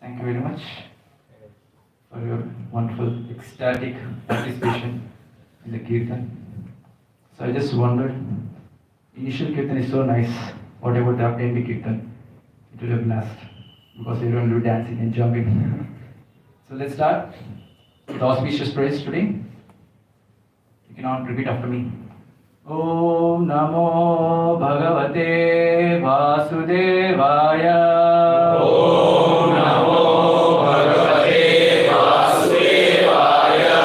Thank you very much for your wonderful ecstatic participation in the Kirtan. So I just wondered initial kirtan is so nice. What about the ending kirtan? It will be a blast because everyone will be dancing and jumping. So let's start with auspicious praise today. You can all repeat after me. Om Namo Bhagavate Vasudevaya. Om Namo Bhagavate Vasudevaya.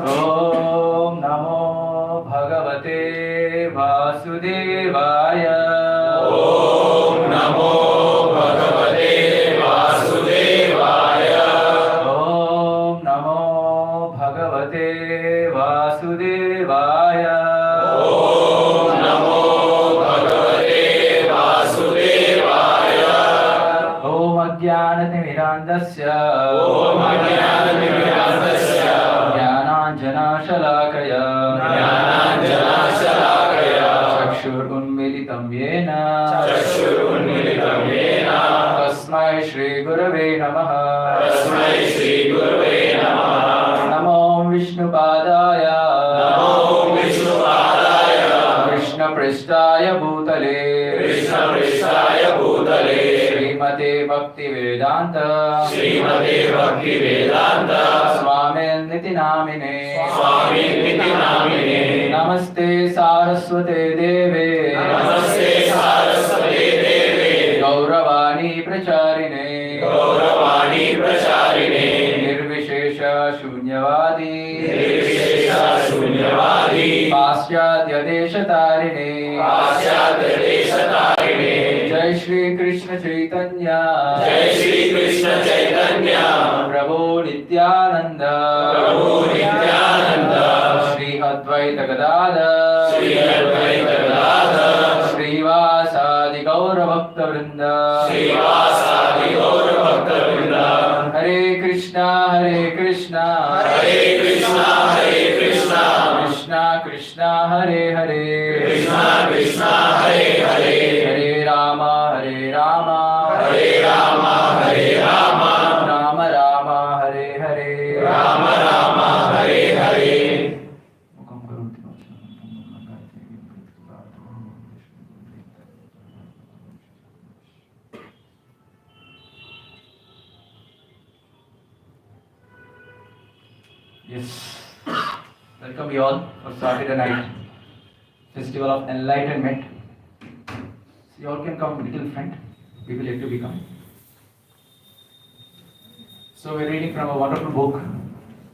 Om Namo Bhagavate Vasudevaya. Om Namo Bhagavate Vasudevaya. Om Namo Bhagavate Vasudevaya. Om Namo Bhagavate Vasudevaya. Om Ajnanatimirandasya. Om Ajnanatimirandasya. Jnananjanashalakaya. Jnananjanashalakaya. Chakshurunmilitam yena. Chakshurunmilitam yena. Tasmai Shri Gurave Namaha. Tasmai Shri Gurave Namaha. Namo Vishnupadaya. Namo Vishnupadaya. Krishna Prishtaya Bhutale. Krishna Prishtaya Bhutale. Srimate Bhakti Vedanta. Srimate Bhakti Vedanta. Swamin Niti Namine. Swamin Niti Namine. Namaste Saraswate Deve. Namaste Saraswate Deve. Gauravani Pracharine. Gauravani Pracharine. Nirvishesha Shunyavadi. Nirvishesha Shunyavadi. Paschatya Deshatarine. Paschatya Deshatarine. Jai Shri Krishna Chaitanya. Jai Shri Krishna Chaitanya. Prabhu Nityananda. Prabhu Nityananda. Shri Advaita Gadadhar. Shri Advaita Gadadhar. Srivasadi Gaura Bhakta Vrinda. Srivasadi Gaura Bhakta Vrinda. Hare Krishna Hare Krishna. Hare Krishna Hare Krishna. Krishna Krishna Hare Hare. Krishna Krishna Hare Hare. Hare Rama Hare Rama. Hare Rama Hare Rama. Rama Rama Hare Hare. Rama Rama Hare Hare. Yes. Welcome you all for Saturday night festival of Enlightenment. So you all can come, little friend. People yet to become. So we're reading from a wonderful book,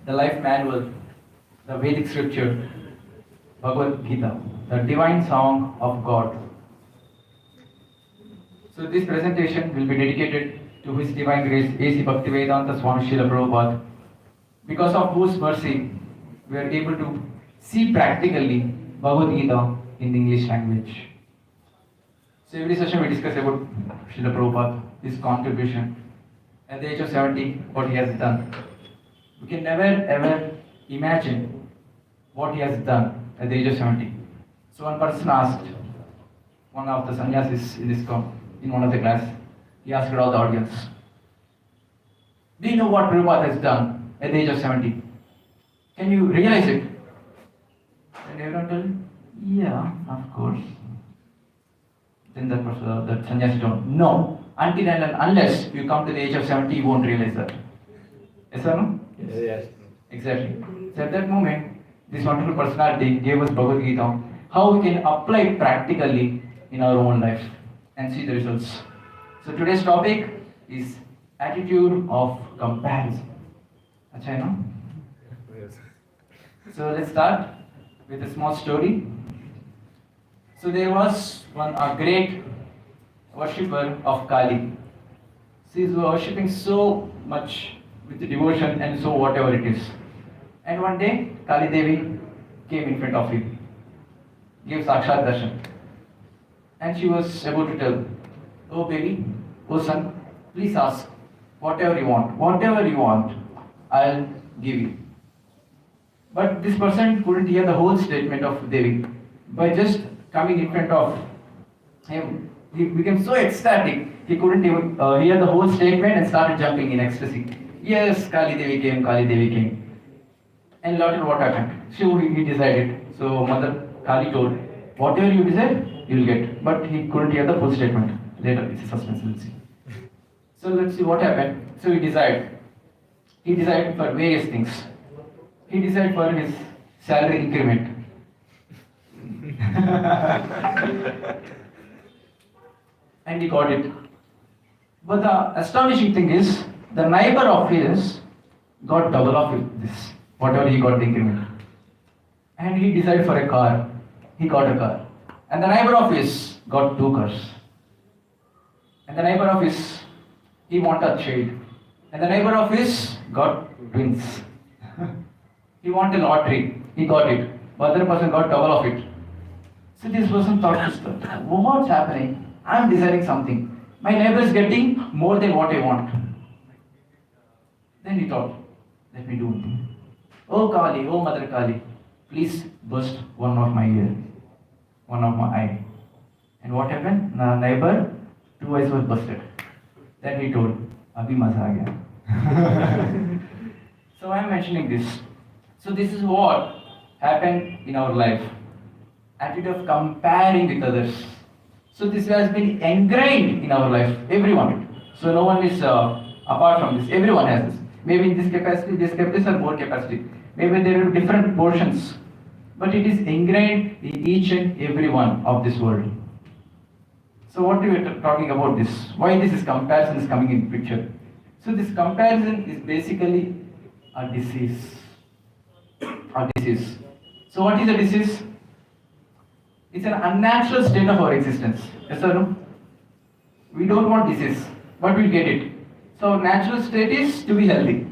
the life manual, the Vedic scripture, Bhagavad Gita, the divine song of God. So this presentation will be dedicated to His Divine Grace A.C. Bhaktivedanta Swami Srila Prabhupada, because of whose mercy we are able to see practically Bhagavad Gita in the English language. So every session we discuss about Srila Prabhupada, his contribution. At the age of 70, what he has done. We can never ever imagine what he has done at the age of 70. So one person asked, one of the sannyasis in this in one of the class, he asked all the audience, do you know what Prabhupada has done at the age of 70? Can you realize it? And everyone told him, yeah, of course. Then that sannyasi told, no, until and unless you come to the age of 70, you won't realize that. Yes or no? Yes. Exactly. So at that moment, this wonderful personality gave us Bhagavad Gita, how we can apply it practically in our own life and see the results. So today's topic is attitude of comparison. Achha, no? Yes. So let's start with a small story. So there was a great worshipper of Kali. She is worshipping so much with devotion and so whatever it is. And one day Kali Devi came in front of him, gave Sakshat Darshan. And she was about to tell, oh baby, oh son, please ask whatever you want, I'll give you. But this person couldn't hear the whole statement of Devi. By just coming in front of him, he became so ecstatic, he couldn't even hear the whole statement and started jumping in ecstasy. Yes, Kali Devi came. And later what happened? So he decided. So Mother Kali told, whatever you decide, you'll get. But he couldn't hear the full statement. Later, it's a suspense, we'll see. So let's see what happened. So he decided. He decided for various things. He decided for his salary increment. And he got it. But the astonishing thing is, the neighbor of his got double of this, whatever he got the increment. And he decided for a car. He got a car. And the neighbor of his got 2 cars. And the neighbor of his, he wanted a child. And the neighbor of his got twins. He wanted a lottery. He got it. But the other person got double of it. So this person thought, what's happening? I'm deciding something. My neighbor is getting more than what I want. Then he thought, let me do one thing. Oh Kali, oh Mother Kali, please burst one of my ear, one of my eye. And what happened? The neighbor, 2 eyes were busted. Then he told, Abhi maza aa gaya. So I am mentioning this. So this is what happened in our life. Attitude of comparing with others. So this has been ingrained in our life, everyone. So no one is apart from this. Everyone has this. Maybe in this capacity or more capacity. Maybe there are different portions. But it is ingrained in each and every one of this world. So what are we talking about this? Why this is comparison is coming in picture? So this comparison is basically a disease. A disease. So what is a disease? It's an unnatural state of our existence. Yes or no? We don't want disease, but we'll get it. So natural state is to be healthy.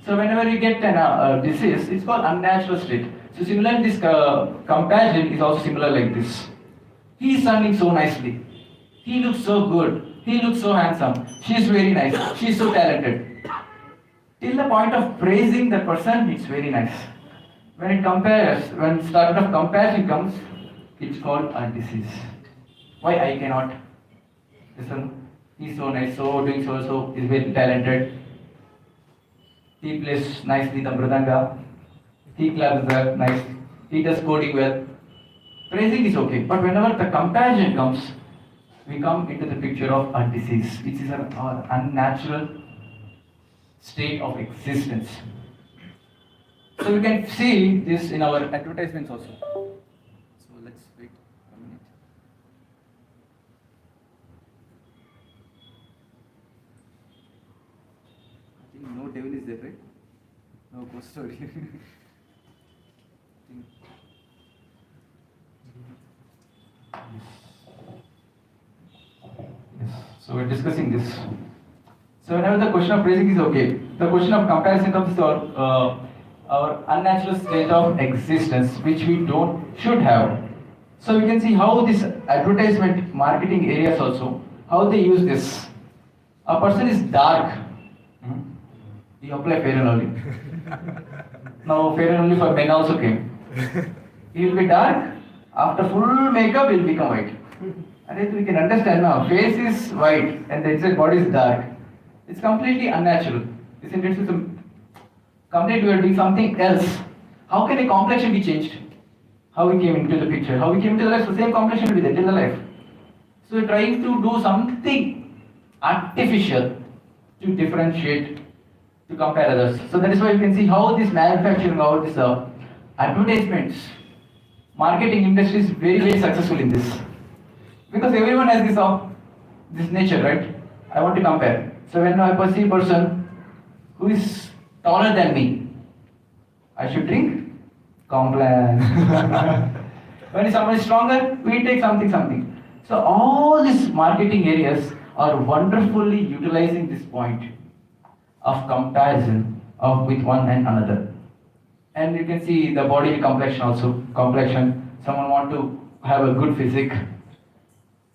So whenever you get a disease, it's called unnatural state. So similarly, this comparison is also similar like this. He is sounding so nicely. He looks so good. He looks so handsome. She is very nice. She is so talented. Till the point of praising the person, it's very nice. When it compares, when start of comparison comes, it's called a disease. Why I cannot? Listen, he's so nice, so doing so, he's very talented. He plays nicely the mridanga. He claps well, nice. He does coding well. Praising is okay, but whenever the comparison comes, we come into the picture of a disease, which is an unnatural state of existence. So we can see this in our advertisements also. So let's wait a minute. I think no devil is there, right? No ghost story. Yes. So we're discussing this. So whenever the question of praising is okay, the question of comparison comes to our unnatural state of existence, which we should have. So we can see how this advertisement marketing areas also, how they use this. A person is dark. You apply fair and lovely. Now fair and lovely for men also came. He will be dark. After full makeup, he will become white. And we can understand now. Face is white and the inside body is dark. It's completely unnatural. Isn't it? Completely we are doing something else. How can a complexion be changed? How we came into the picture? How we came into the life? The same complexion will be there till the life. So we're trying to do something artificial to differentiate, to compare others. So that is why you can see how this manufacturing, how this advertisements, marketing industry is very, very successful in this. Because everyone has this nature, right? I want to compare. So when I perceive a person who is taller than me, I should drink Complan. When someone is stronger, we take something. So all these marketing areas are wonderfully utilizing this point of comparison with one and another. And you can see the body complexion also. Complexion. Someone want to have a good physique,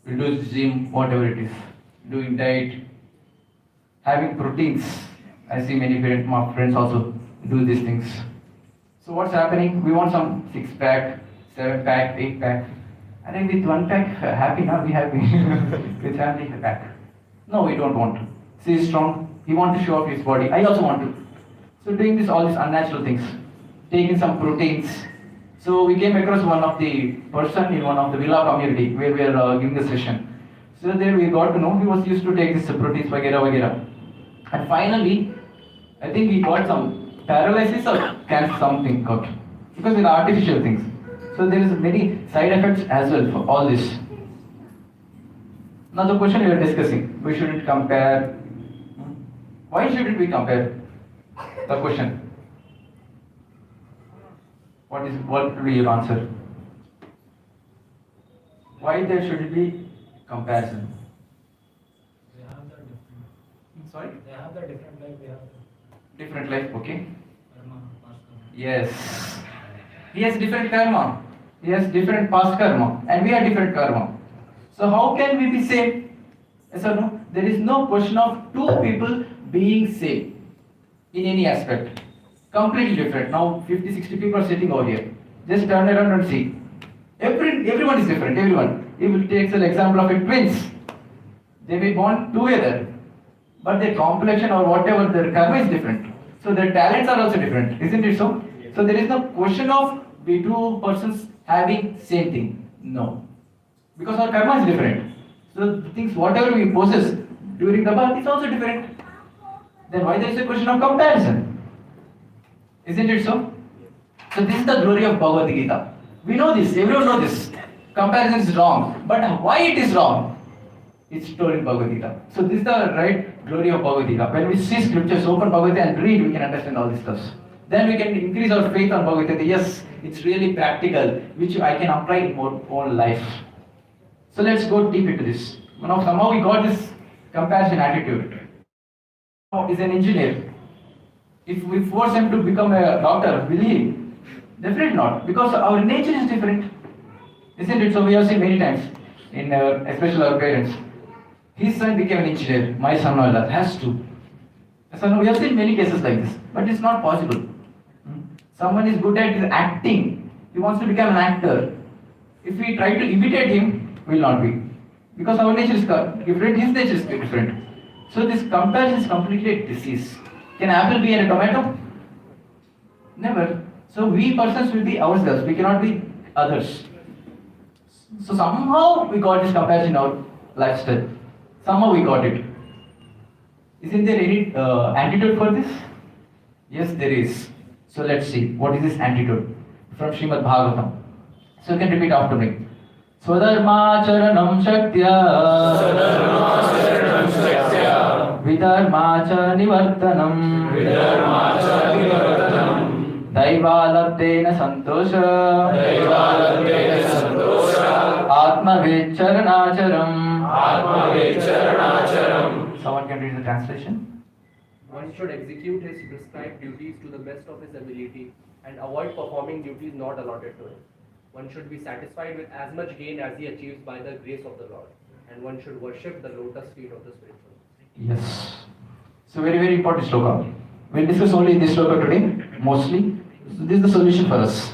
reduce gym, whatever it is, doing diet, having proteins. I see many friends also do these things. So what's happening? We want some 6-pack, 7-pack, 8-pack. And then with 1 pack, happy now, we happy. With family, pack. No, we don't want. See, he's strong. He wants to show off his body. I also want to. So doing all these unnatural things. Taking some proteins. So we came across one of the person in one of the villa community where we are giving the session. So there we got to know he was used to take this proteins, vagera, vagera. And finally, I think he got some paralysis or cancer something got because with artificial things. So there is many side effects as well for all this. Now the question we are discussing, we shouldn't compare. Why shouldn't we compare? The question. What will be your answer? Why there should be comparison? They have the different. Sorry? They have the different life. We have Different life, okay? karma, past karma. Yes. He has different karma. He has different past karma. And we have different karma. So how can we be same? Yes or no? There is no question of two people being same in any aspect. Completely different. Now 50, 60 people are sitting over here. Just turn around and see. Everyone is different. Everyone. If we take an example of a twins, they may born together, but their complexion or whatever their karma is different. So their talents are also different, isn't it so? So there is no question of the two persons having same thing. No, because our karma is different. So the things whatever we possess during the birth is also different. Then why there is a question of comparison? Isn't it so? So this is the glory of Bhagavad Gita. We know this, everyone knows this. Comparison is wrong. But why it is wrong? It's told in Bhagavad Gita. So this is the right glory of Bhagavad Gita. When we see scriptures, open Bhagavad Gita and read, we can understand all this stuff. Then we can increase our faith on Bhagavad Gita. Yes, it's really practical, which I can apply in my own life. So let's go deep into this. Now somehow we got this comparison attitude. Now is an engineer. If we force him to become a doctor, will he? Definitely not, because our nature is different. Isn't it? So we have seen many times, in especially our parents. His son became an engineer, my son Allah has to. So we have seen many cases like this, but it's not possible. Someone is good at acting, he wants to become an actor. If we try to imitate him, we will not be. Because our nature is different, his nature is different. So this comparison is completely a disease. Can apple be in a tomato? Never. So we persons will be ourselves, we cannot be others. So somehow we got this comparison in our lifestyle. Somehow we got it. Isn't there any antidote for this? Yes, there is. So let's see. What is this antidote? From Srimad Bhagavatam. So you can repeat after me. Swadharmacharanam shaktya Vidharmacha nivartanam Daivalabdena santosha Atmavecharanacharam. Someone can read the translation. One should execute his prescribed duties to the best of his ability and avoid performing duties not allotted to him. One should be satisfied with as much gain as he achieves by the grace of the Lord, and one should worship the lotus feet of the spiritual. Yes. So very, very important sloka. We'll discuss only this sloka today, mostly. So this is the solution for us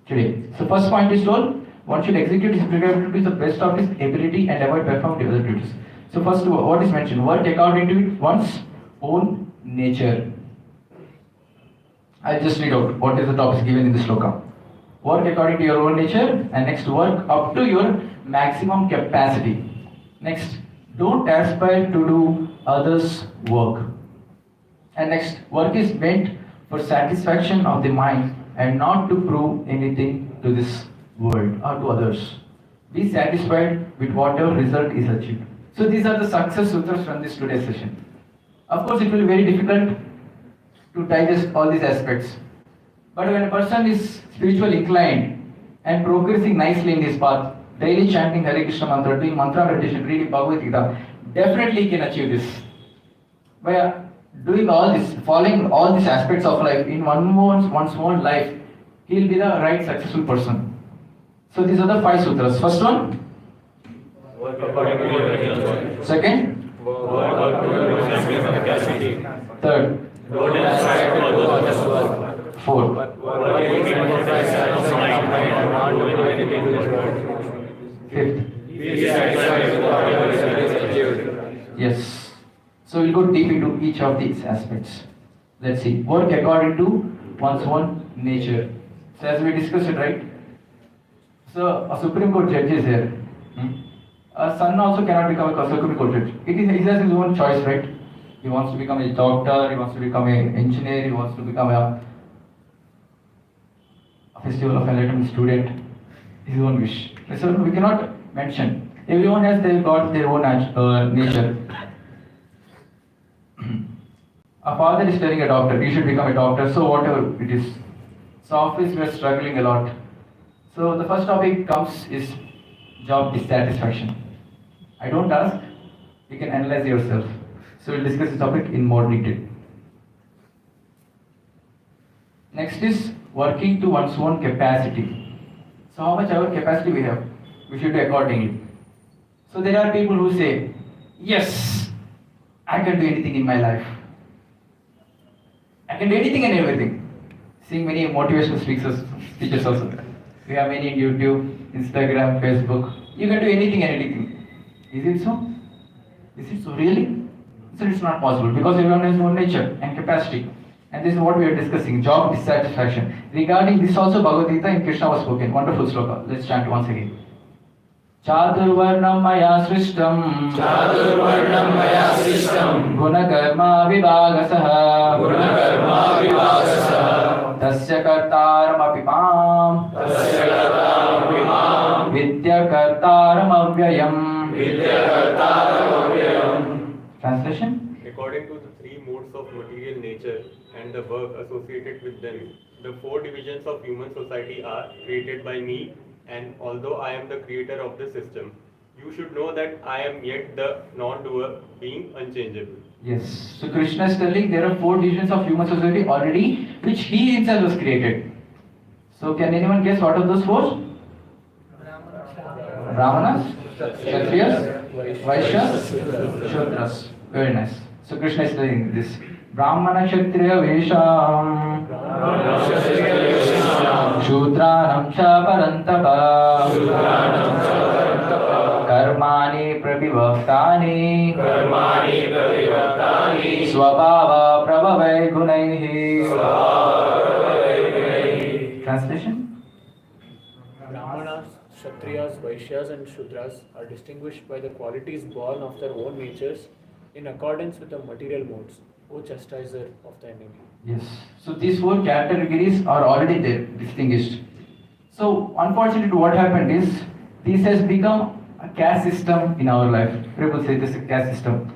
today. So first point is told, one should execute his prescribed duties to the best of his ability and avoid performing other duties. So first, what is mentioned? Work according to one's own nature. I'll just read out what is the topic given in the sloka. Work according to your own nature, and next, work up to your maximum capacity. Next, don't aspire to do others' work. And next, work is meant for satisfaction of the mind and not to prove anything to this world or to others. Be satisfied with whatever result is achieved. So these are the success sutras from this today's session. Of course, it will be very difficult to digest all these aspects. But when a person is spiritually inclined and progressing nicely in this path, daily chanting Hare Krishna mantra, doing mantra meditation, reading Bhagavad Gita, definitely he can achieve this. By doing all this, following all these aspects of life in one's own life, he will be the right successful person. So these are the 5 sutras. First one. Second. Third. Fourth. Fifth. Yes. So we'll go deep into each of these aspects. Let's see. Work according to one's own nature. So as we discussed it, right? So a Supreme Court judge is here. A son also cannot become a Supreme Court judge. He has his own choice, right? He wants to become a doctor, he wants to become an engineer, he wants to become a Festival of Enlightenment student, his own wish. So we cannot mention. Everyone has got their own nature. A father is telling a doctor, you should become a doctor, so whatever it is. So office we are struggling a lot. So the first topic comes is job dissatisfaction. I don't ask, you can analyze yourself. So we'll discuss this topic in more detail. Next is working to one's own capacity. So how much our capacity we have, we should do accordingly. So there are people who say, yes, I can do anything in my life. I can do anything and everything. Seeing many motivational speeches also. We have many in YouTube, Instagram, Facebook. You can do anything and anything. Is it so? Is it so really? So it's not possible because everyone has own nature and capacity. And this is what we are discussing, job dissatisfaction. Regarding this also Bhagavad Gita in Krishna was spoken. Wonderful sloka. Let's chant once again. Chadurvarnam maya srishtam Chadurvarnam maya srishtam Gunakarma vibhagasaha Gunakarma vibhagasaha Tasya kartaram apipam Tasya kartaram apimam Vidya kartaram avyayam. Vidya kartaram avyayam. Translation? According to the three modes of material nature and the work associated with them, the four divisions of human society are created by me, and although I am the creator of the system, you should know that I am yet the non-doer, being unchangeable. Yes. So Krishna is telling there are four divisions of human society already, which he himself has created. So can anyone guess what are those four? Brahmanas, Kshatriyas, Vaishyas, Shudras. Very nice. So Krishna is telling this. Brahmana Kshatriya Vesham Shudranam cha parantapa Karmani prabhivaktani Karmani pravivaktani Swabhava prabhavai gunaihi. Translation? Brahmanas, Kshatriyas, Vaishyas and Shudras are distinguished by the qualities born of their own natures in accordance with the material modes, O chastiser of the enemy. Yes. So these four categories are already there, distinguished. So unfortunately what happened is, this has become a caste system in our life. People say this is a caste system.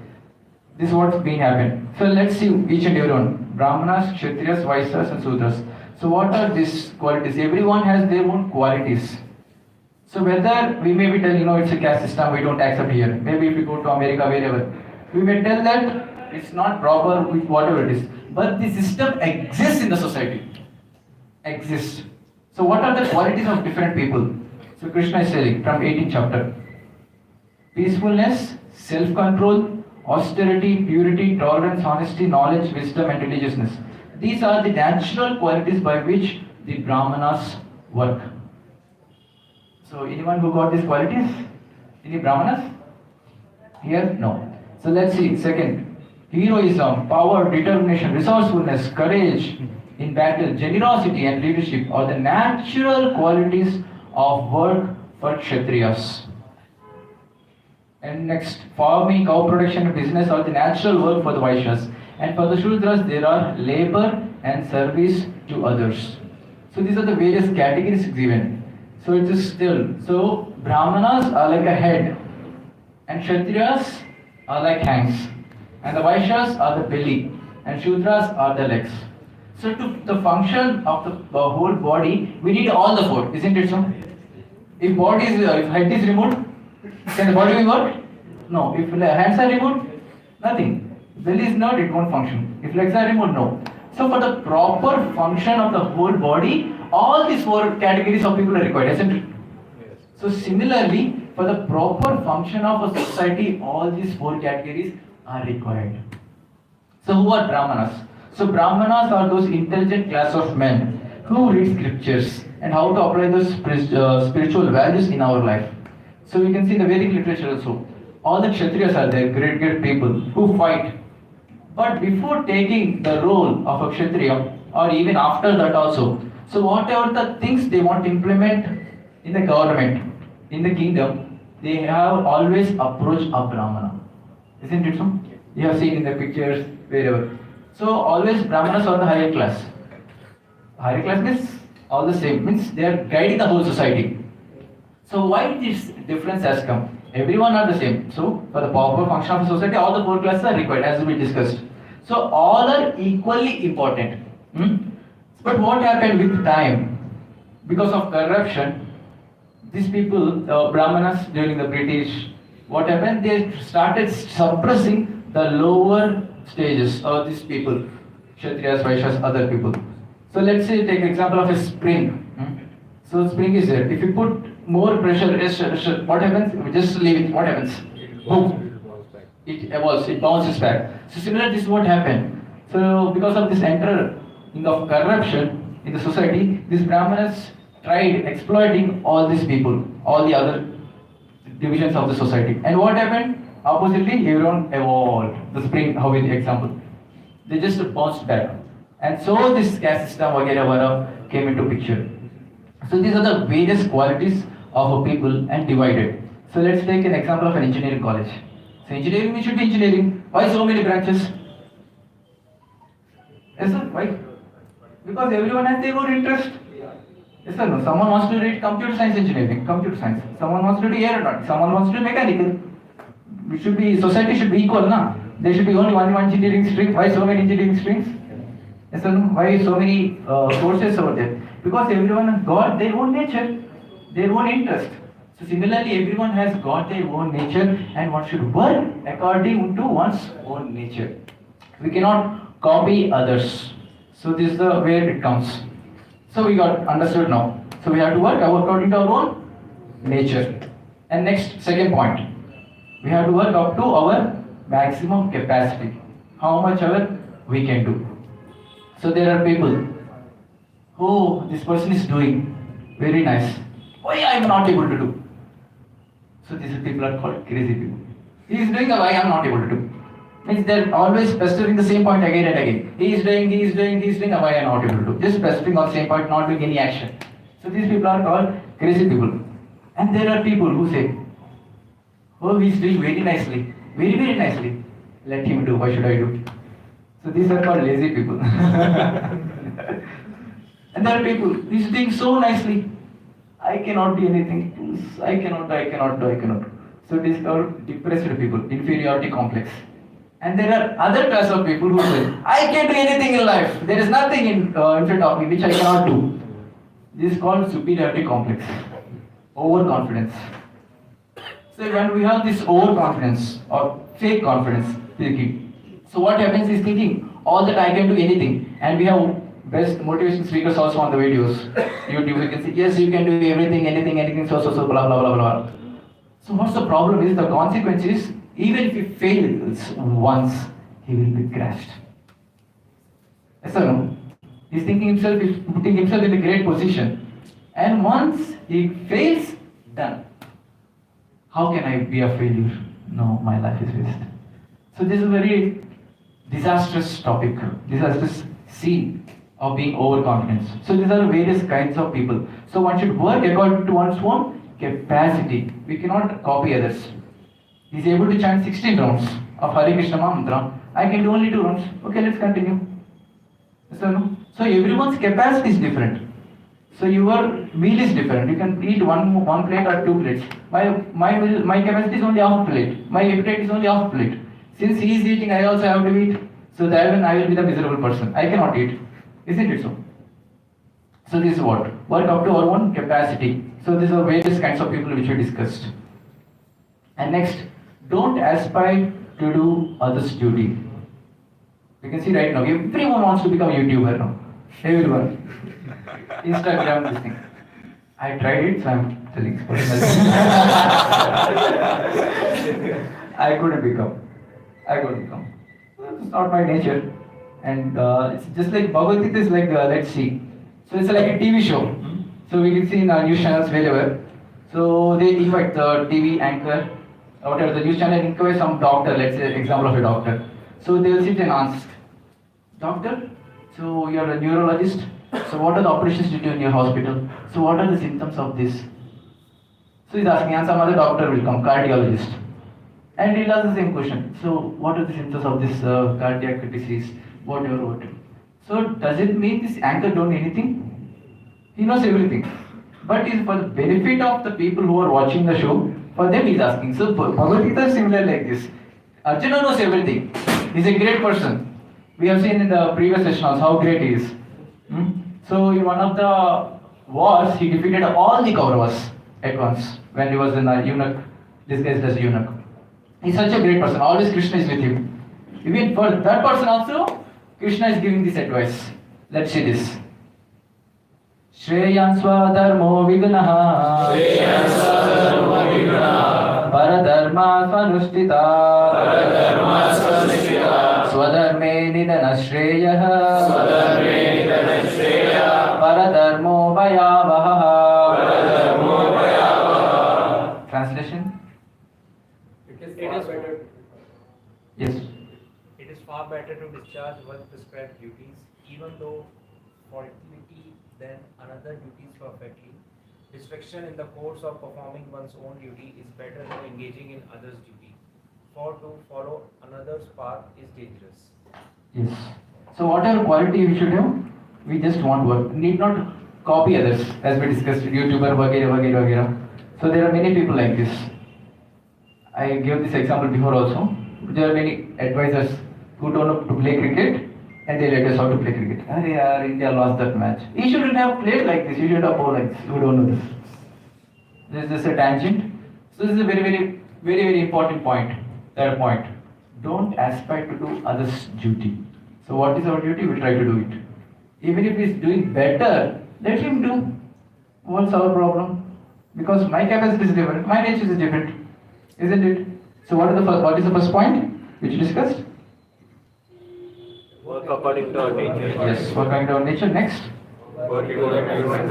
This is what's been happened. So let's see each and every one. Brahmanas, Kshatriyas, Vaishyas and Sudras. So what are these qualities? Everyone has their own qualities. So whether we may be telling, it's a caste system, we don't accept here. Maybe if we go to America, wherever, we may tell that it's not proper with whatever it is. But the system exists in the society. Exists. So what are the qualities of different people? So Krishna is telling from 18th chapter. Peacefulness, self-control, austerity, purity, tolerance, honesty, knowledge, wisdom and religiousness. These are the natural qualities by which the Brahmanas work. So anyone who got these qualities? Any Brahmanas? Here? No. So let's see. Second. Heroism, power, determination, resourcefulness, courage in battle, generosity and leadership are the natural qualities of work for Kshatriyas. And next, farming, cow production, business are the natural work for the Vaishyas. And for the Shudras, there are labor and service to others. So these are the various categories given. So it is still. So Brahmanas are like a head, and Kshatriyas are like hands. And the Vaishyas are the belly, and Shudras are the legs. So to the function of the whole body, we need all the four, isn't it so? If head is removed, can the body be worked? No. If hands are removed, nothing. Belly is not, it won't function. If legs are removed, no. So for the proper function of the whole body, all these four categories of people are required, isn't it? Yes. So similarly, for the proper function of a society, all these four categories are required. So who are Brahmanas? So Brahmanas are those intelligent class of men who read scriptures and how to apply those spiritual values in our life. So we can see in the Vedic literature also. All the Kshatriyas are there, great people who fight. But before taking the role of a Kshatriya, or even after that also, so whatever the things they want to implement, in the government, in the kingdom, they have always approached a Brahmana. Isn't it so? You have seen in the pictures, wherever. So always Brahmanas are the higher class. Higher class means all the same, means they are guiding the whole society. So why this difference has come? Everyone are the same. So for the proper function of the society, all the four classes are required, as we discussed. So all are equally important. Hmm? But what happened with time? Because of corruption, these people, Brahmanas during the British, what happened? They started suppressing the lower stages of these people, Kshatriyas, Vaishyas, other people. So let's say take example of a spring. So spring is there. If you put more pressure, what happens? We just leave it. What happens? Boom. It evolves. It bounces back. So similar, this is what happened. So because of this entering of corruption in the society, these Brahmanas tried exploiting all these people, all the other divisions of the society. And what happened? Oppositely, everyone evolved. The spring, how is the example? They just bounced back. And so this caste system वगैरह came into picture. So these are the various qualities of a people and divided. So let's take an example of an engineering college. So engineering, it should be engineering. Why so many branches? Yes sir, why? Because everyone has their own interest. Yes sir, no. Someone wants to read computer science engineering, computer science. Someone wants to do aeronautics, someone wants to do mechanical. It should be, society should be equal, na? There should be only one engineering stream. Why so many engineering streams? Yes sir, no. Why so many courses over there? Because everyone has got their own nature, their own interest. So similarly, everyone has got their own nature and one should work according to one's own nature. We cannot copy others. So this is the where it comes. So we got understood now. So we have to work according to our own nature. And next, second point. We have to work up to our maximum capacity. How much ever we can do. So there are people who this person is doing very nice. Why I am not able to do? So these people are called crazy people. He is doing why I am not able to do. Means they're always pestering the same point again and again. He is doing, why I am not able to do. Just pestering on the same point, not doing any action. So these people are called crazy people. And there are people who say, oh, he is doing very nicely, very, very nicely. Let him do, why should I do? So these are called lazy people. And there are people, he is doing so nicely. I cannot do anything. I cannot do. So these are depressed people, inferiority complex. And there are other class of people who say, I can do anything in life. There is nothing in front of me which I cannot do. This is called superiority complex, overconfidence. So when we have this overconfidence or fake confidence thinking, so what happens is thinking all that I can do anything, and we have best motivation speakers also on the videos. YouTube, you can see, yes, you can do everything, anything, so, blah, blah, blah, blah. So what's the problem is the consequence is, even if he fails once, he will be crushed. Yes or no? He's thinking himself, he's putting himself in a great position. And once he fails, done. How can I be a failure? No, my life is waste. So this is a very disastrous topic, disastrous scene of being overconfident. So these are various kinds of people. So one should work according to one's own capacity. We cannot copy others. He is able to chant 16 rounds of Hare Krishna Mantra. I can do only 2 rounds. Okay, let's continue. So everyone's capacity is different. So your meal is different. You can eat one plate or 2 plates. My capacity is only half plate. My appetite is only half plate. Since he is eating, I also have to eat. So then I will be the miserable person. I cannot eat. Isn't it so? So this is what? Work up to our own capacity. So these are various kinds of people which we discussed. And next, don't aspire to do others' duty. You can see right now, everyone wants to become a YouTuber now. Everyone. Instagram, this thing. I tried it, so I'm telling personally. I couldn't become. It's not my nature. And it's just like Bhagavad Gita is like, let's see. So it's like a TV show. So we can see in our news channels wherever. So they invite the TV anchor, whatever the news channel, inquire some doctor, let's say example of a doctor. So they will sit and ask, doctor, so you are a neurologist, so what are the operations you do in your hospital? So what are the symptoms of this? So he's asking, and some other doctor will come, cardiologist. And he'll ask the same question. So, what are the symptoms of this cardiac disease? Whatever, whatever. So, does it mean this anchor don't know anything? He knows everything. But it's for the benefit of the people who are watching the show, for them he's asking. So, Bhagavad Gita is similar like this. Arjuna knows everything. He's a great person. We have seen in the previous session also how great he is. So, in one of the wars, he defeated all the Kauravas at once when he was in a eunuch, disguised as a eunuch. He's such a great person. Always Krishna is with him. Even for that person also, Krishna is giving this advice. Let's see this. Shreyan swadharmo vignaha paradharma svanushtita swadharme nidana shreyah paradharmo bhayavaha. Translation? It is better. Yes. It is far better to discharge one's prescribed duties, even though faultily, than another duties perfectly. Distraction in the course of performing one's own duty is better than engaging in others' duty. For to follow another's path is dangerous. Yes. So whatever quality we should have, we just want work. Need not copy others, as we discussed, YouTuber, vagera, vagera, vagera. So there are many people like this. I gave this example before also. There are many advisors who don't know to play cricket and they let us how to play cricket. Arey yaar, India lost that match. You shouldn't have played like this. You should have bowled like this. You don't know this. This is just a tangent. So this is a very important point. Third point. Don't aspire to do others' duty. So what is our duty? We try to do it. Even if he's doing better, let him do. What's our problem? Because my capacity is different, my nature is different, isn't it? So what is the first point which you discussed? Work according to our nature. Yes, work according to our nature. Next. Work according to human.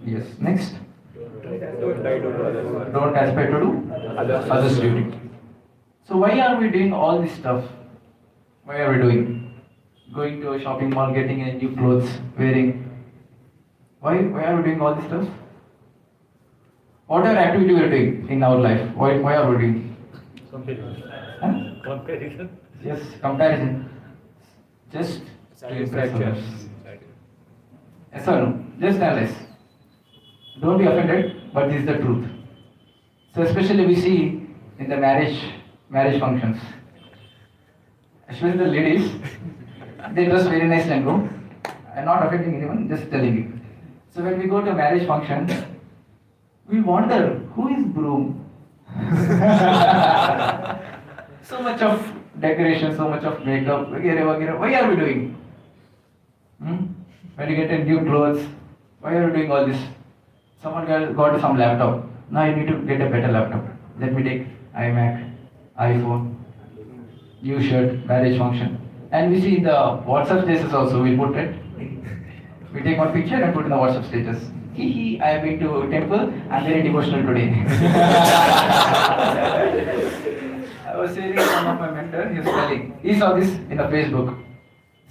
Yes, next. Don't try to do others. Don't aspire to do others' duty. So why are we doing all this stuff? Why are we doing? Going to a shopping mall, getting a new clothes, wearing. Why are we doing all this stuff? Whatever activity we are doing in our life, why are we doing? Huh? Comparison. Yes, comparison. Just to impress others. Yes or no? Just analyze. Don't be offended, but this is the truth. So especially we see in the marriage functions, especially the ladies, they dress very nicely and go. I'm not offending anyone, just telling you. So when we go to a marriage function, we wonder who is groom. So much of decoration, so much of makeup, vagera. Why are we doing? When you get a new clothes, why are we doing all this? Someone got some laptop. Now you need to get a better laptop. Let me take iMac, iPhone, new shirt, marriage function. And we see in the WhatsApp status also, we put it. We take one picture and put in the WhatsApp status. Hee, I have been to temple, I'm very devotional today. I was saying one of my mentor, he was telling, he saw this in the Facebook.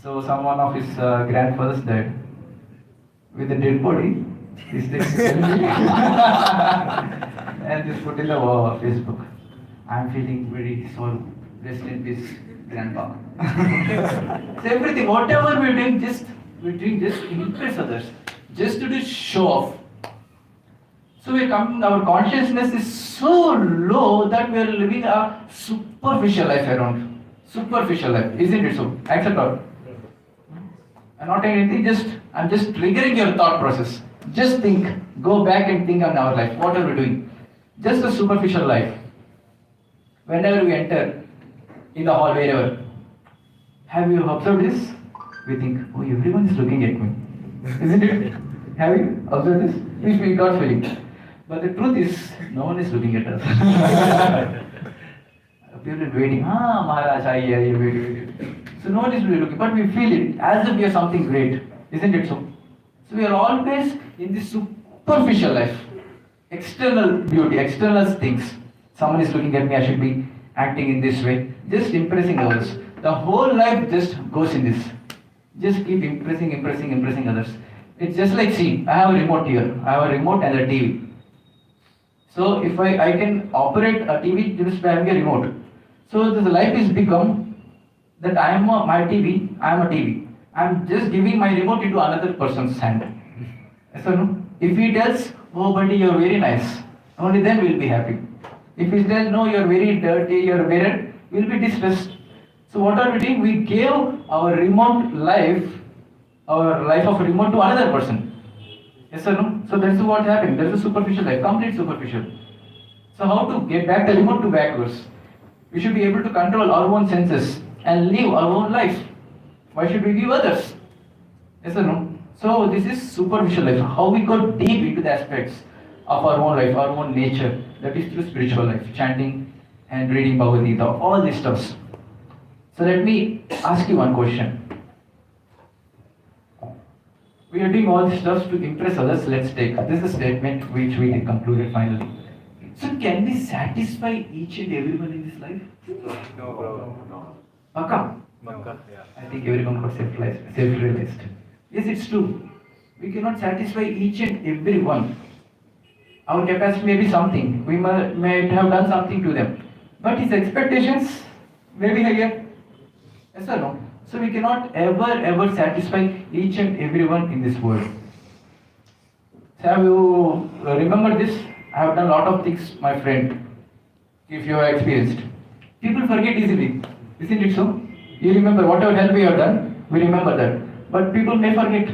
So someone of his grandfathers died with a dead body. He's and this put in the Facebook. I'm feeling very sorrow. Rest in peace, grandpa. So everything, whatever we're doing, we're doing just to impress others, just to do show off. So our consciousness is so low that we are living a superficial life around. Superficial life, isn't it so? Accept or? I'm not saying anything, I'm just triggering your thought process. Just think, go back and think on our life. What are we doing? Just a superficial life. Whenever we enter in the hall, wherever, have you observed this? We think, oh, everyone is looking at me. Isn't it? Have you observed this? We got feeling. But the truth is, no one is looking at us. People are waiting. Maharaj, wait. So no one is really looking. But we feel it as if we are something great. Isn't it so? So we are always in this superficial life. External beauty, external things. Someone is looking at me, I should be acting in this way. Just impressing others. The whole life just goes in this. Just keep impressing others. It's just like, see, I have a remote here. I have a remote and a TV. So if I can operate a TV just by having a remote. So the life is become that I am my TV, I am a TV. I am just giving my remote into another person's hand. Yes or no? If he tells, oh buddy, you're very nice, only then we'll be happy. If he tells, no, you're very dirty, you're weird, we'll be distressed. So what are we doing? We gave our remote life, our life of remote to another person. Yes or no? So that's what happened. That's a superficial life, complete superficial. So how to get back the remote to backwards? We should be able to control our own senses and live our own life. Why should we give others? Yes or no? So this is superficial life. How we go deep into the aspects of our own life, our own nature. That is through spiritual life, chanting and reading Bhagavad Gita, all these stuffs. So let me ask you one question. We are doing all these stuff to impress others. Let's take this is a statement which we concluded finally. So can we satisfy each and everyone in this life? No, bro. Paka? I think everyone got self-realized. Yes, it's true. We cannot satisfy each and everyone. Our capacity may be something. We might have done something to them. But his expectations may be higher. Yes or no? So we cannot ever satisfy each and everyone in this world. So have you remember this? I have done a lot of things, my friend. If you have experienced. People forget easily. Isn't it so? You remember whatever help we have done, we remember that. But people may forget.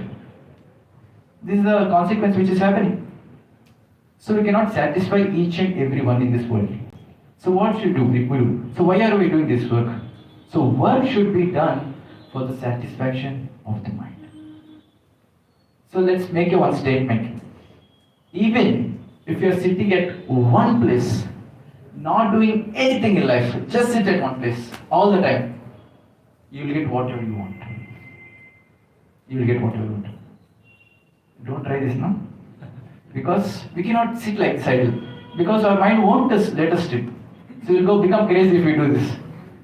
This is the consequence which is happening. So we cannot satisfy each and everyone in this world. So what should we do? So why are we doing this work? So work should be done for the satisfaction of the mind. So let's make a one statement. Even if you are sitting at one place, not doing anything in life, just sit at one place all the time, you will get whatever you want. You will get whatever you want. Don't try this now. Because we cannot sit like this idle. Because our mind won't let us sit. So we'll go become crazy if we do this.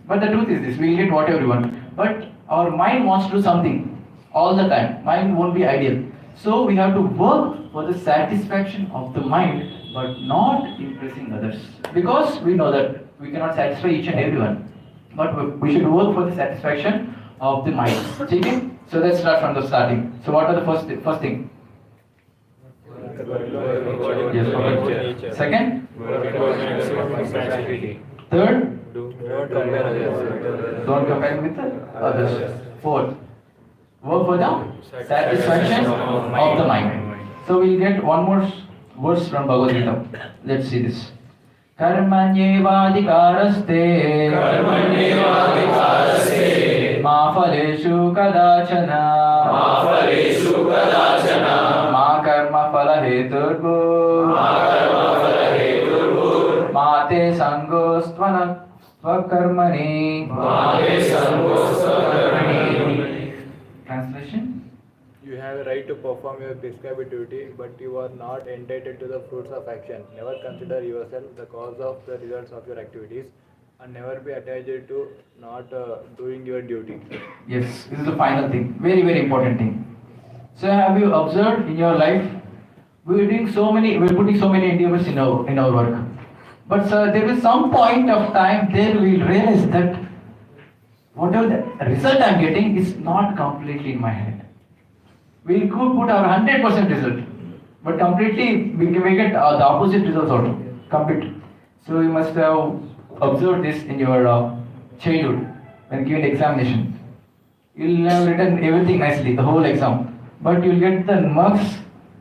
But the truth is this, we will get whatever we want. But our mind wants to do something all the time. Mind won't be ideal. So we have to work for the satisfaction of the mind, but not impressing others. Because we know that we cannot satisfy each and everyone. But we should work for the satisfaction of the mind. Okay? So let's start from the starting. So what are the first thing? Yes, okay. Second? Third? Don't compare with others. Fourth? Work for the satisfaction of the mind. So we'll get one more verse from Bhagavad Gita. Let's see this. कर्मण्येवाधिकारस्ते मा फलेषु कदाचन मा कर्मफलहेतुर्भुः मा ते संगोस्त्वकर्मणि. Translation? You have a right to perform your prescribed duty, but you are not entitled to the fruits of action. Never consider yourself the cause of the results of your activities, and never be attached to not doing your duty. Yes, this is the final thing. Very, very important thing. So have you observed in your life, we're putting so many endeavors in our work. But sir, there is some point of time there we'll realize that whatever the result I'm getting is not completely in my head. We could put our 100% result, but completely we get the opposite results also. Complete. So you must have observed this in your childhood when given examination. You'll have written everything nicely, the whole exam, but you'll get the marks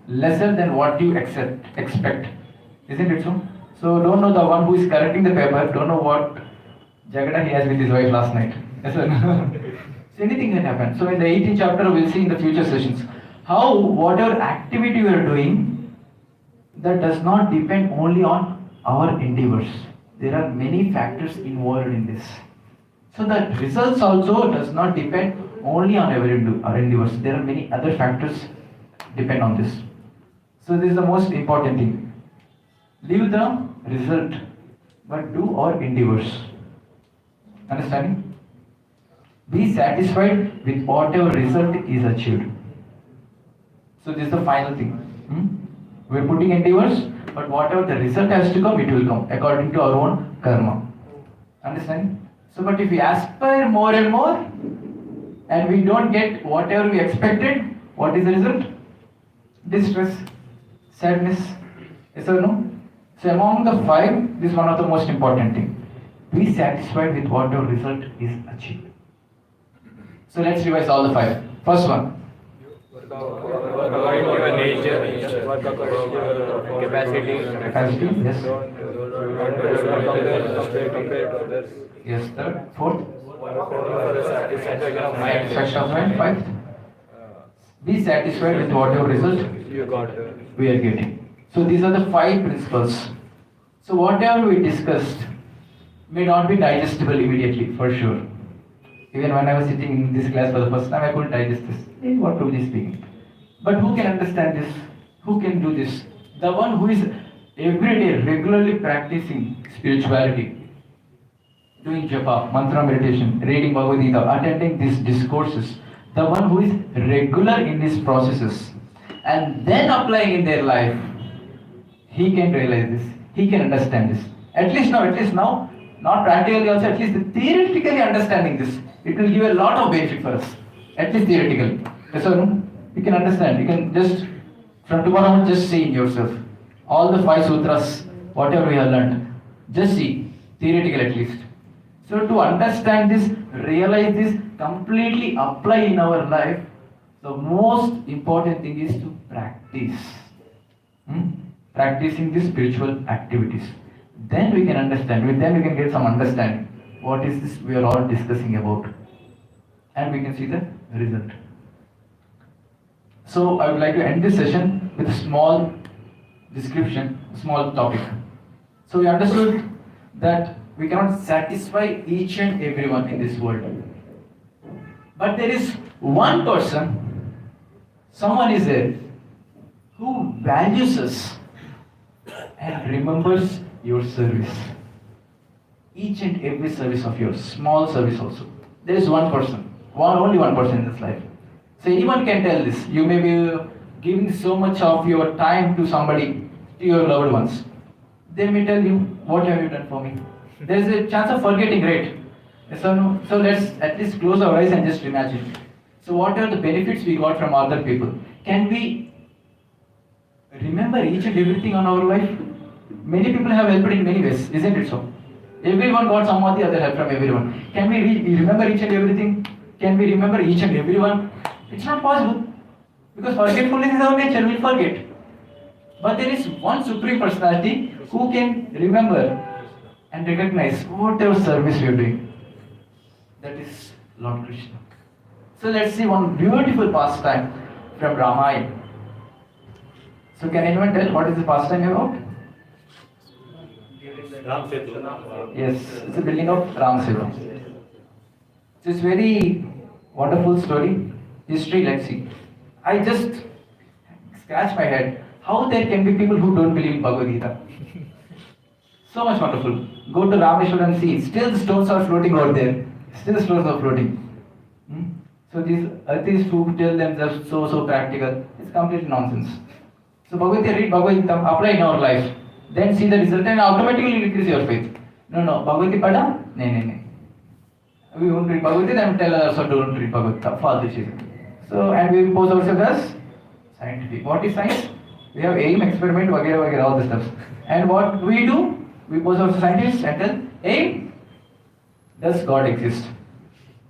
lesser than what you expect. Isn't it so? So don't know the one who is correcting the paper, don't know what jagada he has with his wife last night. Yes, sir. So anything can happen. So in the 18th chapter, we'll see in the future sessions how whatever activity we are doing, that does not depend only on our endeavors. There are many factors involved in this. So the results also does not depend only on our endeavors. There are many other factors depend on this. So this is the most important thing. Leave the result, but do our endeavors. Understanding? Be satisfied with whatever result is achieved. So this is the final thing. We're putting endeavors, but whatever the result has to come, it will come according to our own karma. Understand? So, but if we aspire more and more, and we don't get whatever we expected, what is the result? Distress, sadness. Yes or no? So, among the five, this is one of the most important things. Be satisfied with whatever result is achieved. So, let's revise all the five. First one. According to your nature, work according to your capacity. Capacity, yes. Compared to others. Yes, third. Fourth. For the satisfaction of mind. Satisfaction of mind. Fifth. Be satisfied with whatever result You got we are getting. So these are the five principles. So whatever we discussed may not be digestible immediately, for sure. Even when I was sitting in this class for the first time, I couldn't digest this. What Prabhuji is speaking. But who can understand this? Who can do this? The one who is every day regularly practicing spirituality, doing japa, mantra meditation, reading Bhagavad Gita, attending these discourses, the one who is regular in these processes and then applying in their life, he can realize this, he can understand this. At least now, not practically also, at least theoretically understanding this, it will give a lot of benefit for us. At least theoretically. Yes or no? You can understand, you can just, from tomorrow on, just see in yourself. All the five sutras, whatever we have learned, just see, theoretically at least. So to understand this, realize this, completely apply in our life, the most important thing is to practice. Practicing these spiritual activities. Then we can understand, then we can get some understanding. What is this we are all discussing about? And we can see the result. So I would like to end this session with a small description, a small topic. So we understood that we cannot satisfy each and everyone in this world. But there is one person, someone is there, who values us and remembers your service. Each and every service of yours, small service also. There is one person, only one person in this life. So anyone can tell this. You may be giving so much of your time to somebody, to your loved ones. They may tell you, what have you done for me? There is a chance of forgetting, right? So let's at least close our eyes and just imagine. So what are the benefits we got from other people? Can we remember each and everything on our life? Many people have helped in many ways, isn't it so? Everyone got some or the other help from everyone. Can we remember each and everything? Can we remember each and everyone? It's not possible. Because forgetfulness is our nature, we forget. But there is one Supreme Personality who can remember and recognize whatever service we are doing. That is Lord Krishna. So let's see one beautiful pastime from Ramayana. So can anyone tell what is the pastime about? Ram Setu. Yes, it's a building of Ram Setu. So it's very wonderful story. History, let's see. I just scratch my head. How there can be people who don't believe in Bhagavad Gita? So much wonderful. Go to Rameshwar and see. Still the stones are floating over there. Still the stones are floating. So these atheists who tell them they're so practical, it's completely nonsense. So Bhagavad Gita, read Bhagavad Gita, apply in our life. Then see the result and automatically increase your faith. No, Bhagavad Gita pada? No. We won't read Bhagavad Gita and tell us don't read Bhagavad Gita. False shit. So, and we pose ourselves as scientific. What is science? We have aim, experiment, vagera, all the stuff. And what we do? We pose ourselves scientists and tell, aim, does God exist?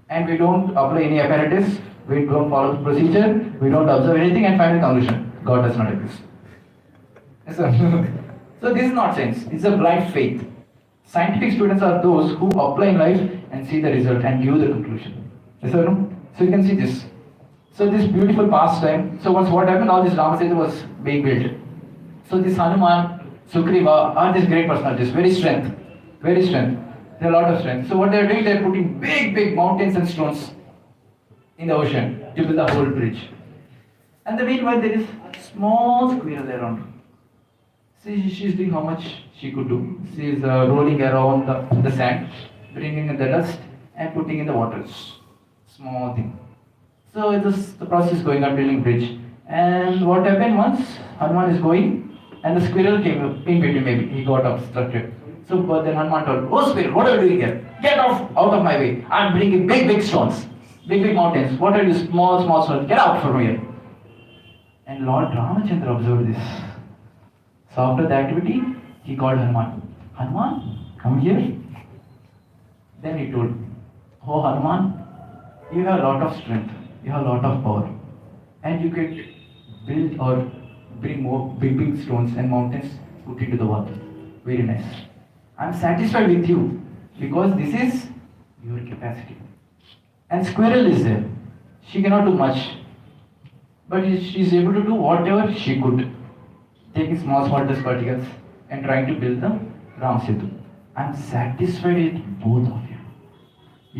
And we don't apply any apparatus, we don't follow the procedure, we don't observe anything and find a conclusion. God does not exist. So this is not science, it's a blind faith. Scientific students are those who apply in life and see the result and give the conclusion. Yes or no? So you can see this. So this beautiful pastime, so what happened, all this Ramasetu was being built. So this Hanuman, Sugriva are these great personalities, very strength. They have a lot of strength. So what they are doing, they are putting big mountains and stones in the ocean to build the whole bridge. And the meanwhile there is a small squirrel around. See, she's doing how much she could do. She is rolling around the sand, bringing in the dust and putting in the waters. Small thing. So the process is going on, building bridge. And what happened once Hanuman is going and the squirrel came in between, maybe he got obstructed. So but then Hanuman told, "Oh squirrel, what are you doing here? Get out of my way. I'm bringing big stones, big mountains. What are you small stones? Get out from here." And Lord Ramachandra observed this. So after the activity, he called Hanuman. Hanuman, come here. Then he told, "Oh Hanuman, you have a lot of strength, you have a lot of power, and you can build or bring more big stones and mountains put into the water. Very nice. I'm satisfied with you because this is your capacity." And squirrel is there. She cannot do much, but she is able to do whatever she could, taking small dust particles and trying to build the Ram Setu. I'm satisfied with both of you.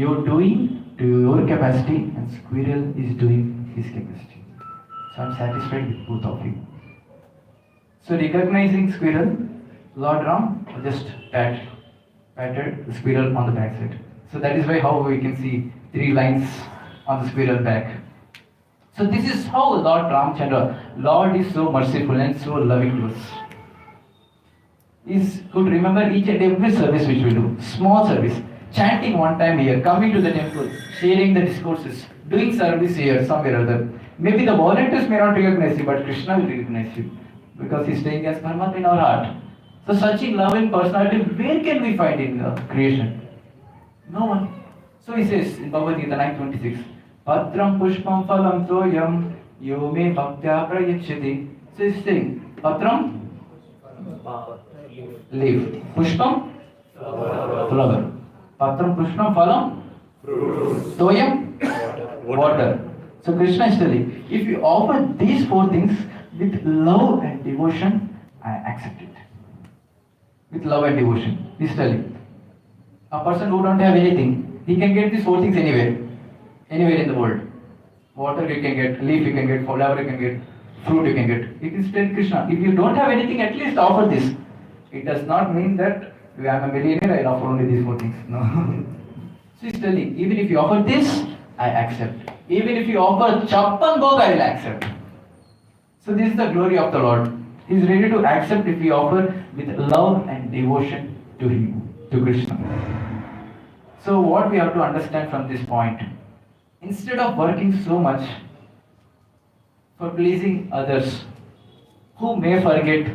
You're doing to your capacity and squirrel is doing his capacity. So I'm satisfied with both of you. So recognizing squirrel, Lord Ram just patted the squirrel on the backside. So that is why how we can see 3 lines on the squirrel back. So this is how Lord Ramchandra, Lord is so merciful and so loving to us. He could remember each and every service which we do. Small service, chanting one time here, coming to the temple, sharing the discourses, doing service here, somewhere or other. Maybe the volunteers may not recognize you, but Krishna will recognize you because he's staying as Paramatma in our heart. So such a loving personality, where can we find in creation? No one. So he says in Bhagavad Gita 9:26, Patram pushpam phalam toyam yo me bhaktya prayachyati. So he's saying, Patram, leaf. Pushpam, flower. Patram pushpam phalam, toyam, water. So Krishna is telling, if you offer these 4 things with love and devotion, I accept it. With love and devotion. He's telling, a person who don't have anything, he can get these 4 things anywhere in the world. Water you can get, leaf you can get, flower you can get, fruit you can get. It is tell Krishna, if you don't have anything, at least offer this. It does not mean that I am a millionaire, I'll offer only these 4 things. No. So he's telling, even if you offer this, I accept. Even if you offer chappan bhog, I will accept. So this is the glory of the Lord. He is ready to accept if we offer with love and devotion to Him, to Krishna. So what we have to understand from this point, instead of working so much for pleasing others, who may forget,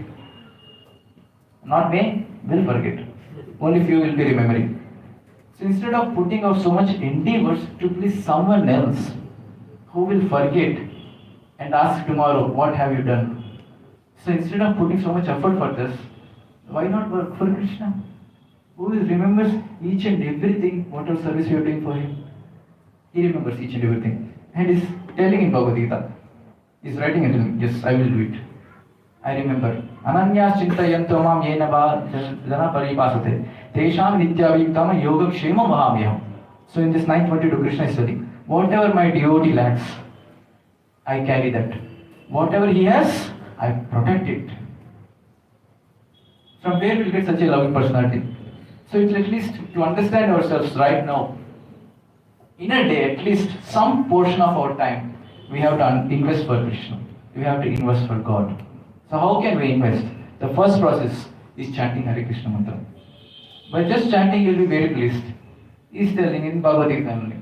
not may, will forget. Only few will be remembering. So instead of putting out so much endeavors to please someone else, who will forget and ask tomorrow, what have you done? So instead of putting so much effort for this, why not work for Krishna? Who remembers each and everything, whatever service you are doing for him? He remembers each and everything. And is telling in Bhagavad Gita, is writing and telling, yes, I will do it. I remember. Ananyas chintayanto mam yena jana paripasate. Tesham nityaviktam yoga kshema mahamyam. So in this 9:22, Krishna is telling, whatever my devotee lacks, I carry that. Whatever he has, I protect it. From where will we get such a loving personality? So it's at least to understand ourselves right now. In a day, at least some portion of our time, we have to invest for Krishna. We have to invest for God. So how can we invest? The first process is chanting Hare Krishna mantra. By just chanting, you will be very pleased. He is telling in Bhagavad Gita only,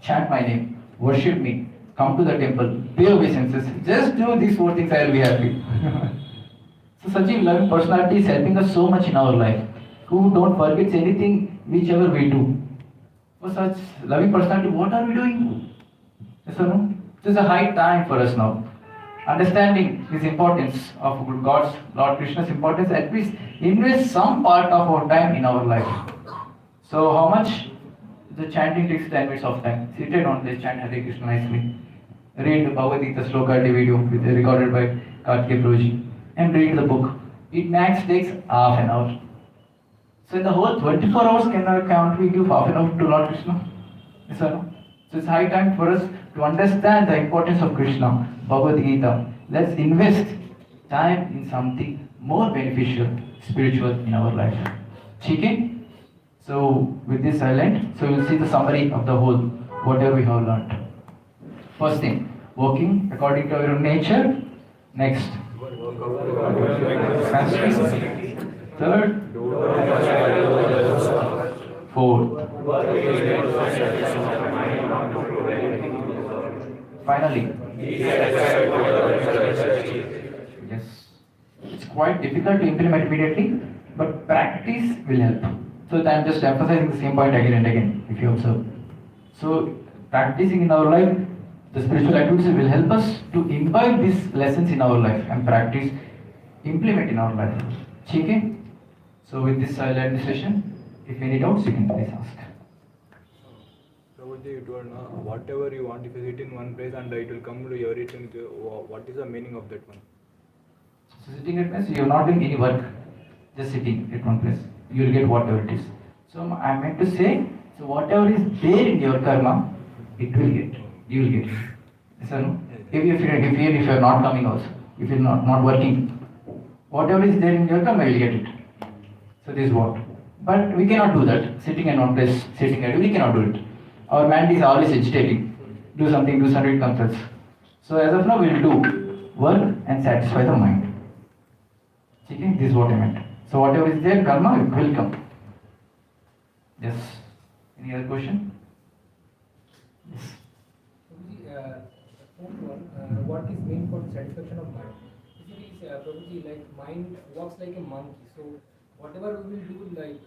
chant my name, worship me, come to the temple, pay obeisances. Just do these 4 things, I will be happy. So such a loving personality is helping us so much in our life. Who don't forget anything, whichever we do. For such loving personality, what are we doing? Yes or no? It is a high time for us now. Understanding his importance of God's, Lord Krishna's importance, at least invest some part of our time in our life. So how much? The chanting takes 10 minutes of time. Seated on this, chant Hare Krishna nicely. Read Bhagavad Gita Sloka video recorded by Kartikeya Prabhuji. And read the book. It max takes half an hour. So in the whole 24 hours, can't we give half an hour to Lord Krishna? Yes or no? So it's high time for us to understand the importance of Krishna, Bhagavad Gita. Let's invest time in something more beneficial, spiritual in our life. Okay? So with this I end. So we'll see the summary of the whole, whatever we have learned. First thing, working according to our nature. Next, Third. Fourth. Finally. Yes. It's quite difficult to implement immediately, but practice will help. So I'm just emphasizing the same point again and again, if you observe. So practicing in our life, the spiritual activities will help us to imbibe these lessons in our life and practice, implement in our life. Okay? So with this, I'll end the session. If any doubts, you can please ask. Prabhuji, you told whatever you want, if you sit in one place and it will come to everything, what is the meaning of that one? So sitting at place, you are not doing any work, just sitting at one place. You will get whatever it is. So I meant to say, so whatever is there in your karma, it will get. You will get it. Yes or no? If you are not coming also, if you are not working, whatever is there in your karma, you will get it. So this is what. But we cannot do that. Sitting in one place, sitting at, we cannot do it. Our mind is always agitating. Do something, it comes else. So as of now, we will do work and satisfy the mind. Okay, this is what I meant. So whatever is there, karma, it will come. Yes. Any other question? Yes. What is meant for the satisfaction of mind? Basically, Prabhuji, like mind works like a monkey. So whatever we will do, like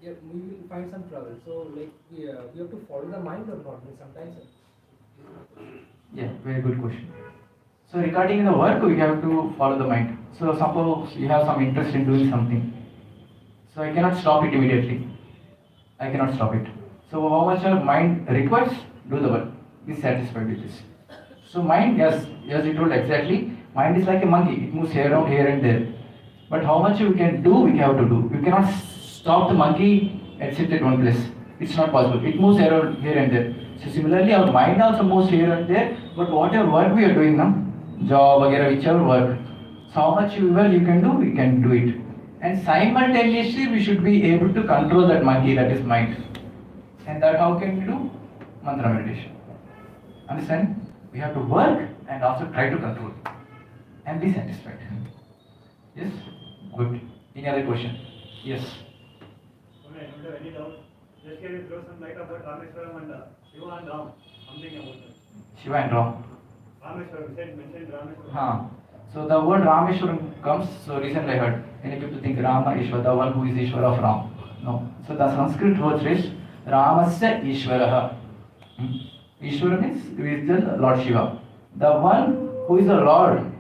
we will find some trouble. So like we have to follow the mind or not? Sometimes. Yeah, very good question. So regarding the work, we have to follow the mind. So suppose you have some interest in doing something. So I cannot stop it immediately. I cannot stop it. So how much your mind requires, do the work. Be satisfied with this. So mind, yes, as you told exactly, mind is like a monkey. It moves here and there. But how much you can do, we have to do. You cannot stop the monkey and sit at one place. It's not possible. It moves around here and there. So similarly, our mind also moves here and there. But whatever work we are doing now, job, वगैरह, whichever work, so how much you can do, we can do it. And simultaneously, we should be able to control that monkey, that is mind. And that how can we do? Mantra meditation. Understand? We have to work and also try to control and be satisfied. Yes? Good. Any other question? Yes. Okay, I don't have any doubt. Just can you throw some light about Rameshwaram and Shiva and Ram? Something about that. Shiva and Ram. Rameshwaram, mentioned Rameshwaram. So the word Rameshwaram comes, so recently I heard, many people think Rama Ishwara, the one who is Ishwara of Ram. No. So the Sanskrit word is Ramasya Ishwaraha. Ishwara means who is the Lord Shiva. The one who is the Lord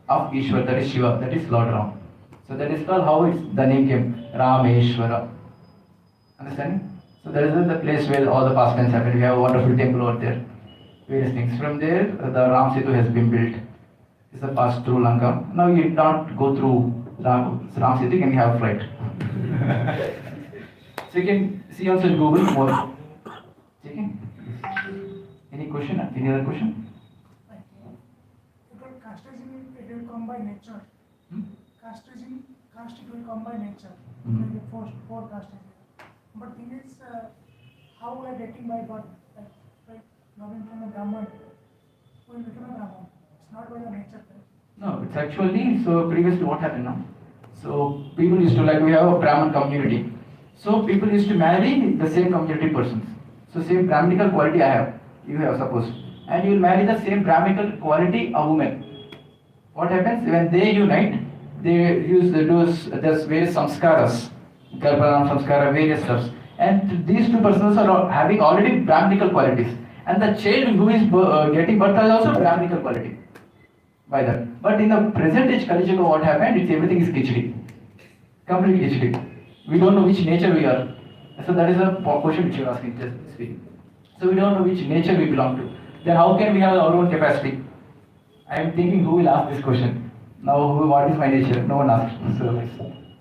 of Ishwara, that is Shiva, that is Lord Ram. So that is called how the name came, Rameshwara. Understanding? So that is the place where all the pastimes happen. We have a wonderful temple over there. Various things. From there, the Ram Setu has been built. It's a pass through Lanka. Now you don't go through Ram Setu, you can have a flight. So you can see also in Google more. Okay? Any question? Any other question? Casteism, it will come by nature. Casteism, caste it will come by nature. Mm-hmm. Like four casteism. But thing is, how we are getting by birth, like loving from a Brahman, we will become a Brahman. It's not by the nature. Right? No, it's actually, so previously what happened now? So people used to, like we have a Brahman community. So people used to marry the same community persons. So same Brahminical quality I have, you have suppose. And you will marry the same Brahminical quality a woman. What happens? When they unite, they use those various samskaras, Garbanam samskara, various stuffs. And these two persons are having already Brahminical qualities. And the child who is getting birth is also Brahminical quality. By that. But in the present age Kali Yuga, what happened? It's everything is khichdi. Completely khichdi. We don't know which nature we are. So that is a question which you are asking, just speaking. So we don't know which nature we belong to. Then how can we have our own capacity? I am thinking who will ask this question. Now, what is my nature? No one asked.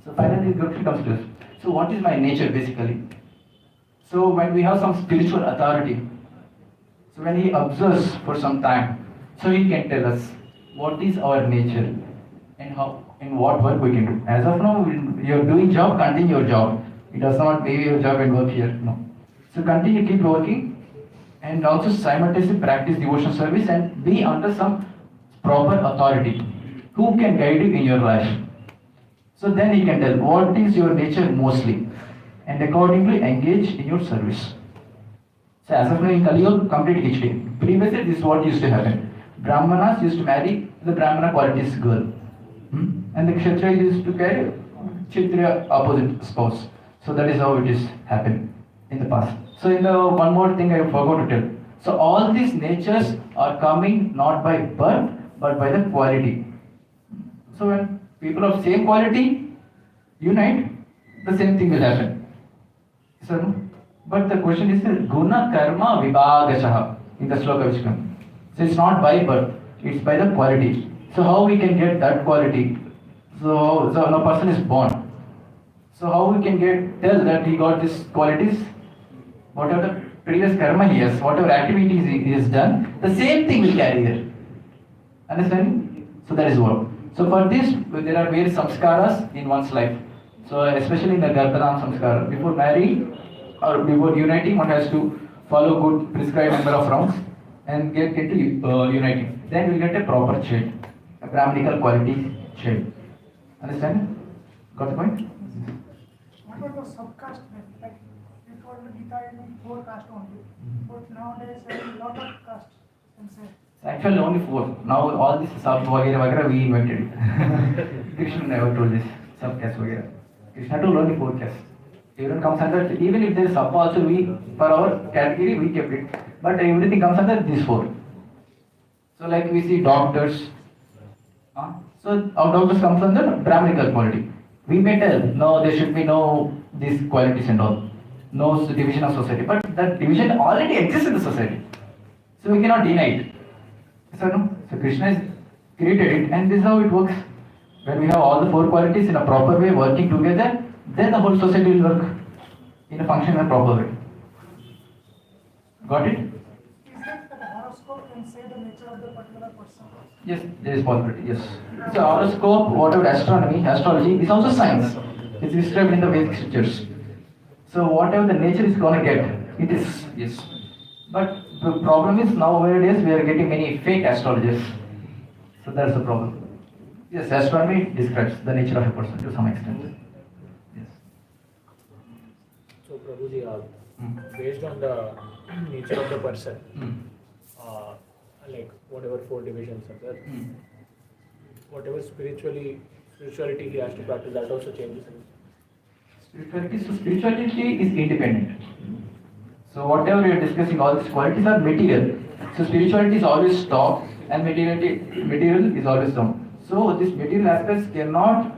So finally, the question comes to us. So what is my nature basically? So when we have some spiritual authority, so when he observes for some time, so he can tell us what is our nature and how, in what work we can do. As of now, you're doing job, continue your job. It does not leave your job and work here. No. So continue, keep working, and also simultaneously practice devotion service and be under some proper authority who can guide you in your life. So then he can tell what is your nature mostly and accordingly engage in your service. So as of now in Kali Yuga, complete HD. Previously this is what used to happen. Brahmanas used to marry the Brahmana qualities girl. And the Kshatriyas used to carry Kshatriya opposite spouse. So that is how it is happened in the past. So in the one more thing I forgot to tell. So all these natures are coming not by birth but by the quality. So when people of same quality unite, the same thing will happen. So, no? But the question is guna karma vibhagashaha in the sloka which comes. So it's not by birth, it's by the quality. So how we can get that quality? So when a person is born, so how we can tell that he got these qualities? Whatever the previous karma he has, whatever activities he has done, the same thing will carry here. Understand? So that is what. So for this, there are various samskaras in one's life. So especially in the Garbhadhan samskara, before marrying or before uniting, one has to follow good prescribed number of rounds and get into uniting. Then we will get a proper child, a Brahminical quality child. Understand? Got the point? What about the subcaste? Like you told the Gita in 4 castes only, but nowadays there is a lot of castes. Can say. Actually only 4. Now all this sub vagera we invented it. Krishna never told this sub caste vagera. Krishna told only 4 castes. Everyone comes under, even if there is sub also we, for our category we kept it. But everything comes under these 4. So like we see doctors. So our doctors comes under Brahminical quality. We may tell, no, there should be no these qualities and all. No division of society. But that division already exists in the society. So we cannot deny it. So no. So Krishna has created it and this is how it works. When we have all the 4 qualities in a proper way working together, then the whole society will work in a function in a proper way. Got it? Is it that the horoscope can say the nature of the particular person? Yes, there is possibility, yes. So horoscope, whatever astronomy, astrology is also science. It's described in the Vedic scriptures. So whatever the nature is gonna get, it is, yes. But the problem is nowadays we are getting many fake astrologers. So that's the problem. Yes, astronomy describes the nature of a person to some extent. Yes. So Prabhuji, based on the nature of the person, like whatever 4 divisions are there, whatever spirituality he has to practice, that also changes. Spirituality is independent. So whatever we are discussing, all these qualities are material. So spirituality is always top and material is always down. So these material aspects cannot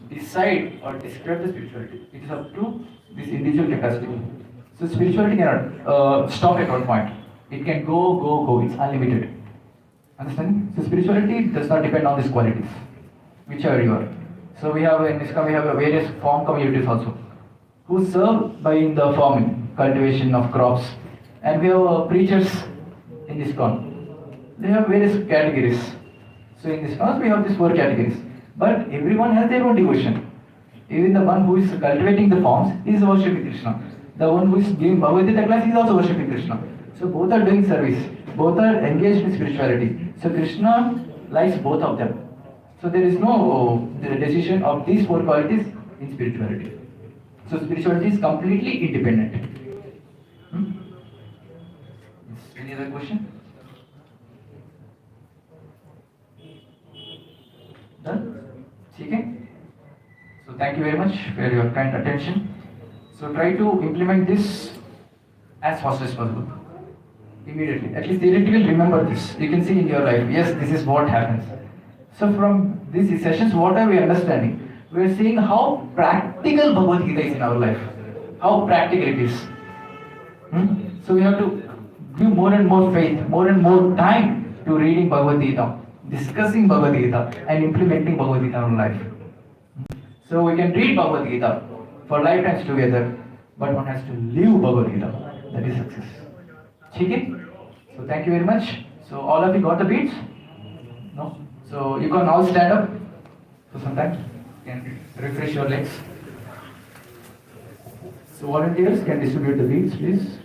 decide or describe the spirituality. It is up to this individual capacity. So spirituality cannot stop at one point. It can go. It's unlimited. Understand? So spirituality does not depend on these qualities, whichever you are. So we have in ISKCON we have various farm communities also, who serve by the farming, cultivation of crops, and we have preachers in ISKCON. They have various categories. So in this class we have these 4 categories, but everyone has their own devotion. Even the one who is cultivating the farms is worshipping Krishna. The one who is giving Bhagavad Gita class is also worshipping Krishna. So both are doing service. Both are engaged in spirituality. So Krishna likes both of them. So there is no decision of these 4 qualities in spirituality. So spirituality is completely independent. Any other question? Done? Okay? So thank you very much for your kind attention. So try to implement this as fast as possible. Immediately. At least theoretically remember this. You can see in your life, yes, this is what happens. So from these sessions, what are we understanding? We are seeing how practical Bhagavad Gita is in our life. How practical it is. So we have to give more and more faith, more and more time to reading Bhagavad Gita, discussing Bhagavad Gita and implementing Bhagavad Gita in our life. So we can read Bhagavad Gita for lifetimes together, but one has to live Bhagavad Gita. That is success. Okay? So thank you very much. So all of you got the beats? No? So you can all stand up for some time. You can refresh your legs. So volunteers can distribute the beats, please.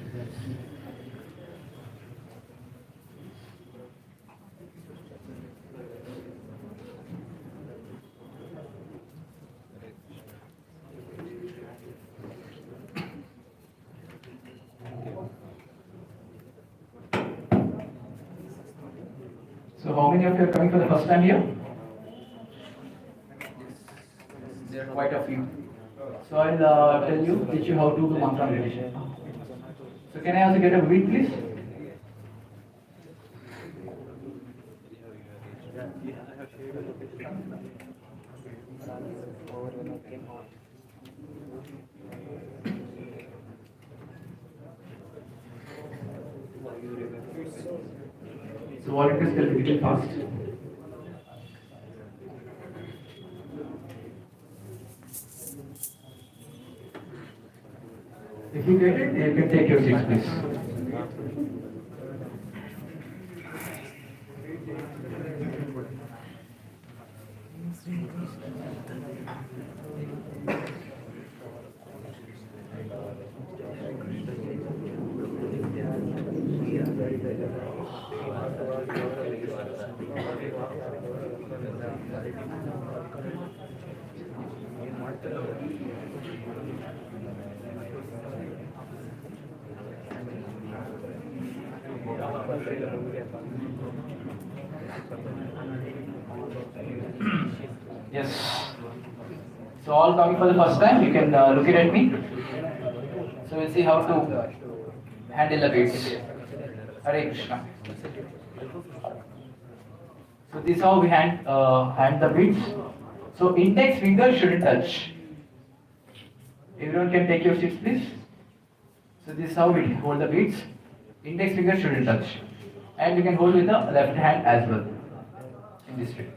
So how many of you are coming for the first time here? There are quite a few. So I'll teach you how to do mantra meditation. So can I also get a beat, please? So volunteers can be little fast. If you get it, you can take your seats, please. Yes. So all coming for the first time, you can look it at me. So we'll see how to handle the beats. Hare Krishna. So this is how we hand the beats. So index finger shouldn't touch. Everyone can take your seats, please. So this is how we hold the beats. Index finger shouldn't touch. And you can hold with the left hand as well. In this way.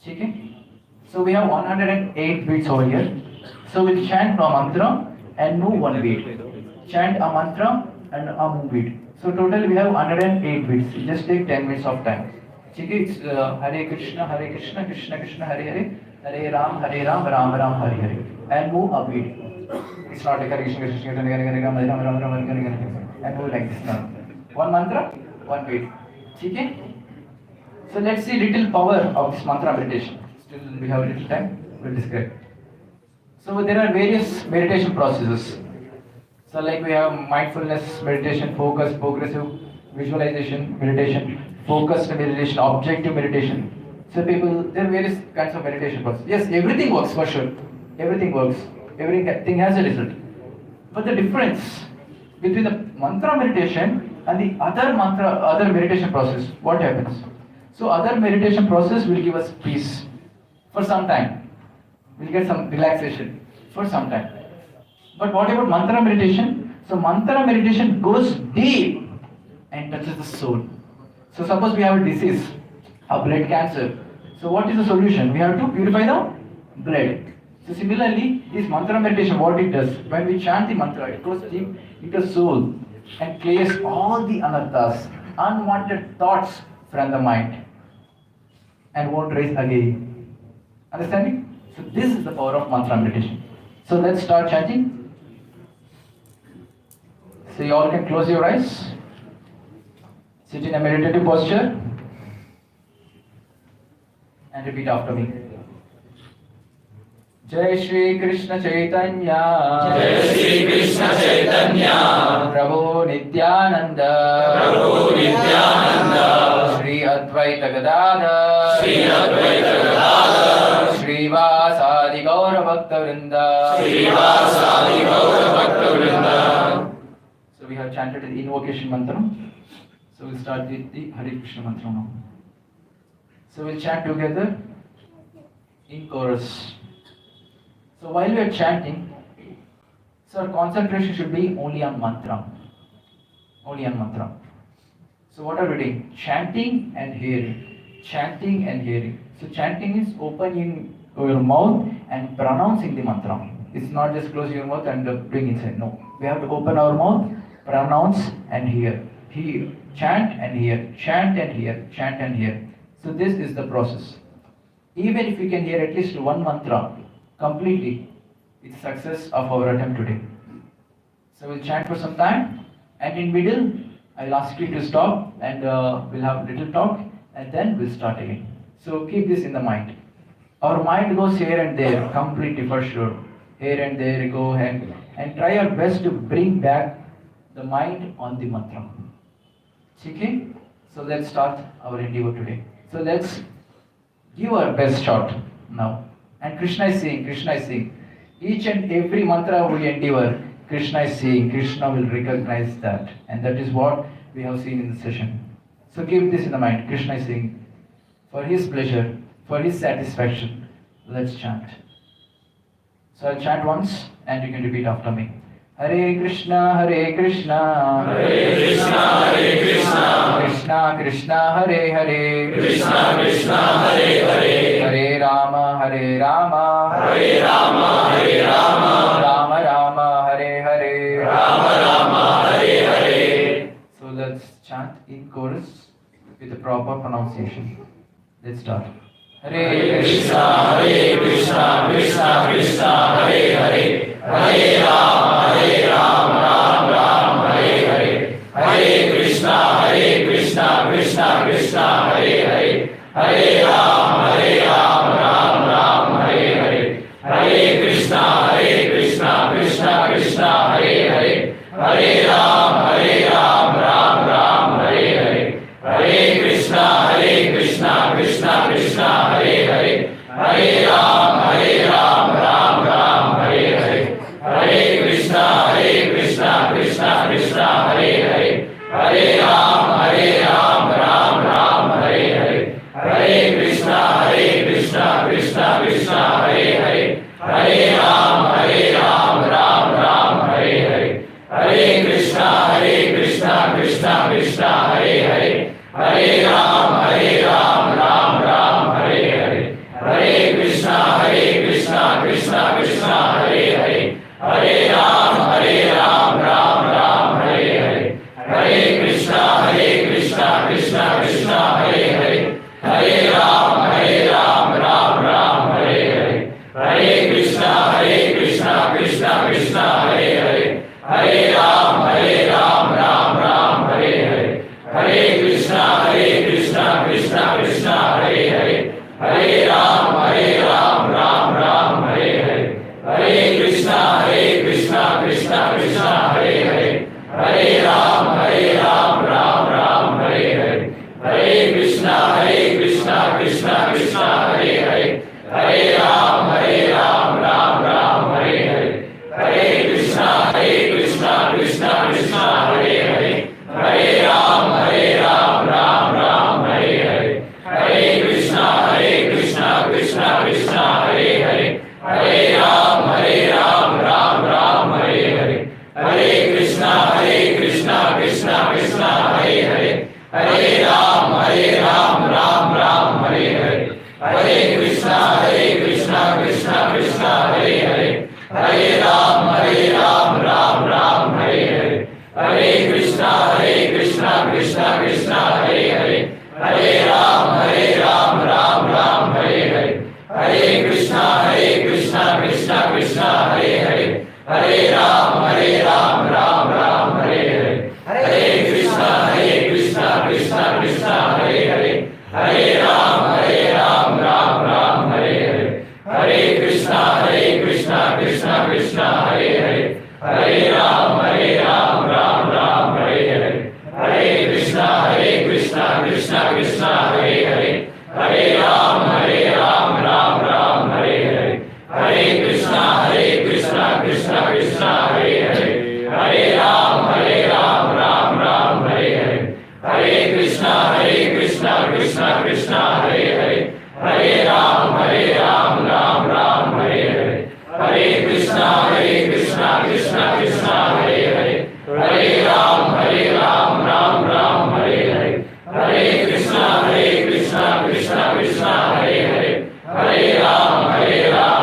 Okay? So we have 108 beats over here. So we'll chant a mantra and move one beat. Chant a mantra and a move beat. So total we have 108 beats. It just take 10 minutes of time. Okay? It's Hare Krishna, Krishna Krishna, Hare Hare, Hare Ram, Ram Ram, Hare Hare. And move a beat. It's not like Hare Krishna, Krishna Krishna, Hare Hare, Ram Ram, Hare Hare. And move like this now. One mantra, one beat. Okay? So let's see little power of this mantra meditation. Still we have a little time, we'll describe. So there are various meditation processes. So like we have mindfulness meditation, focus, progressive visualization meditation, focused meditation, objective meditation. So there are various kinds of meditation processes. Yes, everything works for sure. Everything works. Everything has a result. But the difference between the mantra meditation and the other meditation process, what happens? So other meditation process will give us peace for some time. We'll get some relaxation for some time. But what about mantra meditation? So mantra meditation goes deep and touches the soul. So suppose we have a disease, a blood cancer. So what is the solution? We have to purify the blood. So similarly, this mantra meditation, what it does, when we chant the mantra, it goes deep into the soul and clears all the anarthas, unwanted thoughts from the mind, and won't rise again. Understanding? So this is the power of mantra meditation. So let's start chanting. So you all can close your eyes. Sit in a meditative posture and repeat after me. Jai Shri Krishna Chaitanya, Jai Shri Krishna Chaitanya, Prabhu Nityananda, Prabhu Nityananda, Shri Advaita Gadadhar, Shri Advaita Gadadhar, Srivasadi Gaura Bhakta Vrinda, Srivasadi Gaura Bhakta Vrinda. So we have chanted the invocation mantra. So we'll start with the Hare Krishna mantra now. So we'll chant together in chorus. So while we are chanting, so our concentration should be only on mantra. Only on mantra. So what are we doing? Chanting and hearing. Chanting and hearing. So chanting is opening your mouth and pronouncing the mantra. It's not just close your mouth and bring inside. No. We have to open our mouth, pronounce and hear. Hear. Chant and hear. Chant and hear. Chant and hear. So this is the process. Even if we can hear at least one mantra completely, it's success of our attempt today. So we'll chant for some time, and in middle, I'll ask you to stop, and we'll have a little talk, and then we'll start again. So keep this in the mind. Our mind goes here and there, completely for sure. Here and there we go, and try our best to bring back the mind on the mantra. Okay? So let's start our endeavor today. So let's give our best shot now. And Krishna is saying. Each and every mantra we endeavor, Krishna is saying, Krishna will recognize that. And that is what we have seen in the session. So keep this in the mind. Krishna is saying, for his pleasure, for his satisfaction, let's chant. So I'll chant once and you can repeat after me. Hare Krishna, Hare Krishna, Hare Krishna, Hare Krishna, Krishna Krishna, Hare Hare, Krishna Krishna, Hare Hare, Hare Rama, Hare Rama, Hare Rama, Hare Rama, Rama Rama, Hare Hare, Rama Rama, Hare Hare. So let's chant in chorus with the proper pronunciation. Let's start. Hare Krishna, Hare Krishna, Krishna Krishna, Hare Hare, Hare Rama, Hare Rama, Rama Rama, Hare Hare, Hare Krishna, Krishna Krishna, Hare Hare, Hare Rama, Rama Rama, Hare Hare, Hare Krishna, Krishna Krishna, Hare Hare, Hare Rama, Rama Rama, Hare Hare, Hare Krishna, Krishna Krishna, Hare Hare, Hare Rama, Rama Rama, Hare Hare, Hare Krishna, Krishna Krishna, Hare Hare, Hare Rama, Rama Rama, Hare Hare, Hare Krishna, Krishna Krishna, Hare Hare, Hare Rama, Rama Rama, Hare Hare, Hare Krishna, Krishna Krishna, Hare Hare, Hare Rama, Rama Rama, Hare Hare, Hare Krishna, Krishna Krishna, Hare Hare, Hare Rama, Rama Rama, Hare Hare, Hare Krishna, Krishna Krishna, Hare Hare, Hare Rama, Rama Rama, Hare Hare, Hare Krishna, Krishna Krishna, Hare Hare, Hare Rama, Rama Rama, Hare Hare, Hare Krishna, Krishna Krishna, Hare Hare, Hare Rama, Rama Rama, Hare Hare, Hare Krishna, Krishna Krishna, Hare Hare, Hare Rama, Rama Rama, Hare Hare, Hare Krishna, Krishna Krishna, Hare Hare, Hare Rama, Rama Rama, Hare Hare, Hare Krishna, Krishna Krishna, Hare Hare, Hare Rama, Rama Rama, Hare Hare, Hare Krishna, Krishna Krishna, Hare Hare, Hare Rama, Rama Rama, Hare Hare, Hare Krishna, Krishna Krishna, Hare Hare, Hare Rama, Rama Rama, Hare Hare, Hare Krishna, Krishna Krishna, Hare Hare, Hare Rama, Rama Rama, Hare Hare, Hare Krishna, Krishna Krishna, Hare Hare, Hare Rama, Rama Rama, Hare Hare, Hare Krishna, Krishna Krishna, Hare Hare, Hare Rama, Rama Rama, Hare Hare, Hare Krishna, Krishna Krishna, Hare Hare, Hare Rama, Rama Rama, Hare Hare, Hare Krishna, Krishna Krishna, Hare Hare, Hare Rama, Rama Rama, Hare Hare, Hare Krishna, Krishna Krishna, Hare Hare, Hare Rama, Rama Rama, Hare Hare, Hare Krishna, Krishna Krishna, Hare Hare, Hare Rama, Rama Rama, Hare Hare, Hare Krishna, Krishna Krishna, Hare Hare, Hare Rama, Rama Rama, Hare Hare, Hare Krishna, Krishna Krishna, Hare Hare, Hare Rama, Rama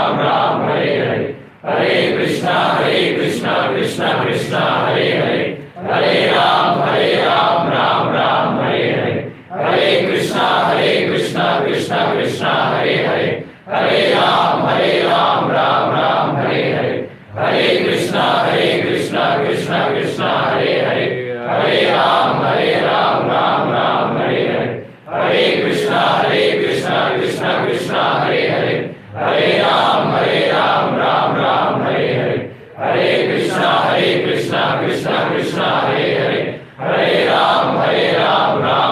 Rama, Hare Hare, Hare Krishna, Krishna Krishna, Hare Hare, Hare Rama, Rama Rama, Hare Hare, Hare Krishna, Krishna Krishna, Hare Hare, Hare Rama, Rama Rama, Hare Hare, Hare Krishna, Krishna Krishna, Hare Hare, Hare Rama, Rama Rama, Hare Hare, Hare Krishna, Krishna Krishna, Hare Hare, Hare Rama, Rama Rama, Hare Hare, Hare Krishna, Krishna Krishna, Hare Hare, Hare Rama, Rama Rama, Hare Hare, Hare Krishna, Krishna Krishna, Hare Hare, Hare Rama, Rama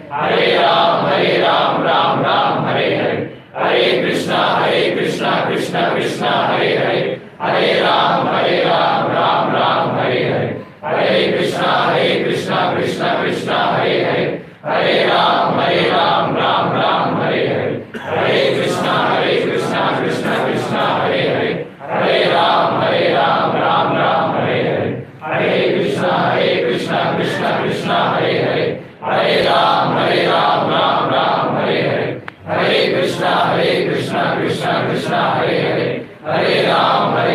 Hare Ram, Ram Ram, Hare Hare. Hare Krishna, Krishna Krishna, Hare Hare. Hare Ram, Ram Hare Hare. Hare Krishna, Krishna Krishna, Hare Hare. Hare Ram, Ram Hare Hare. Hare Krishna, Krishna Krishna, Hare Hare. Hare Ram, Ram Hare Hare. Hare Krishna, Krishna Krishna, Hare Hare. Hare Ram, Ram Hare Hare. Hare Krishna, Krishna Krishna, Hare Hare.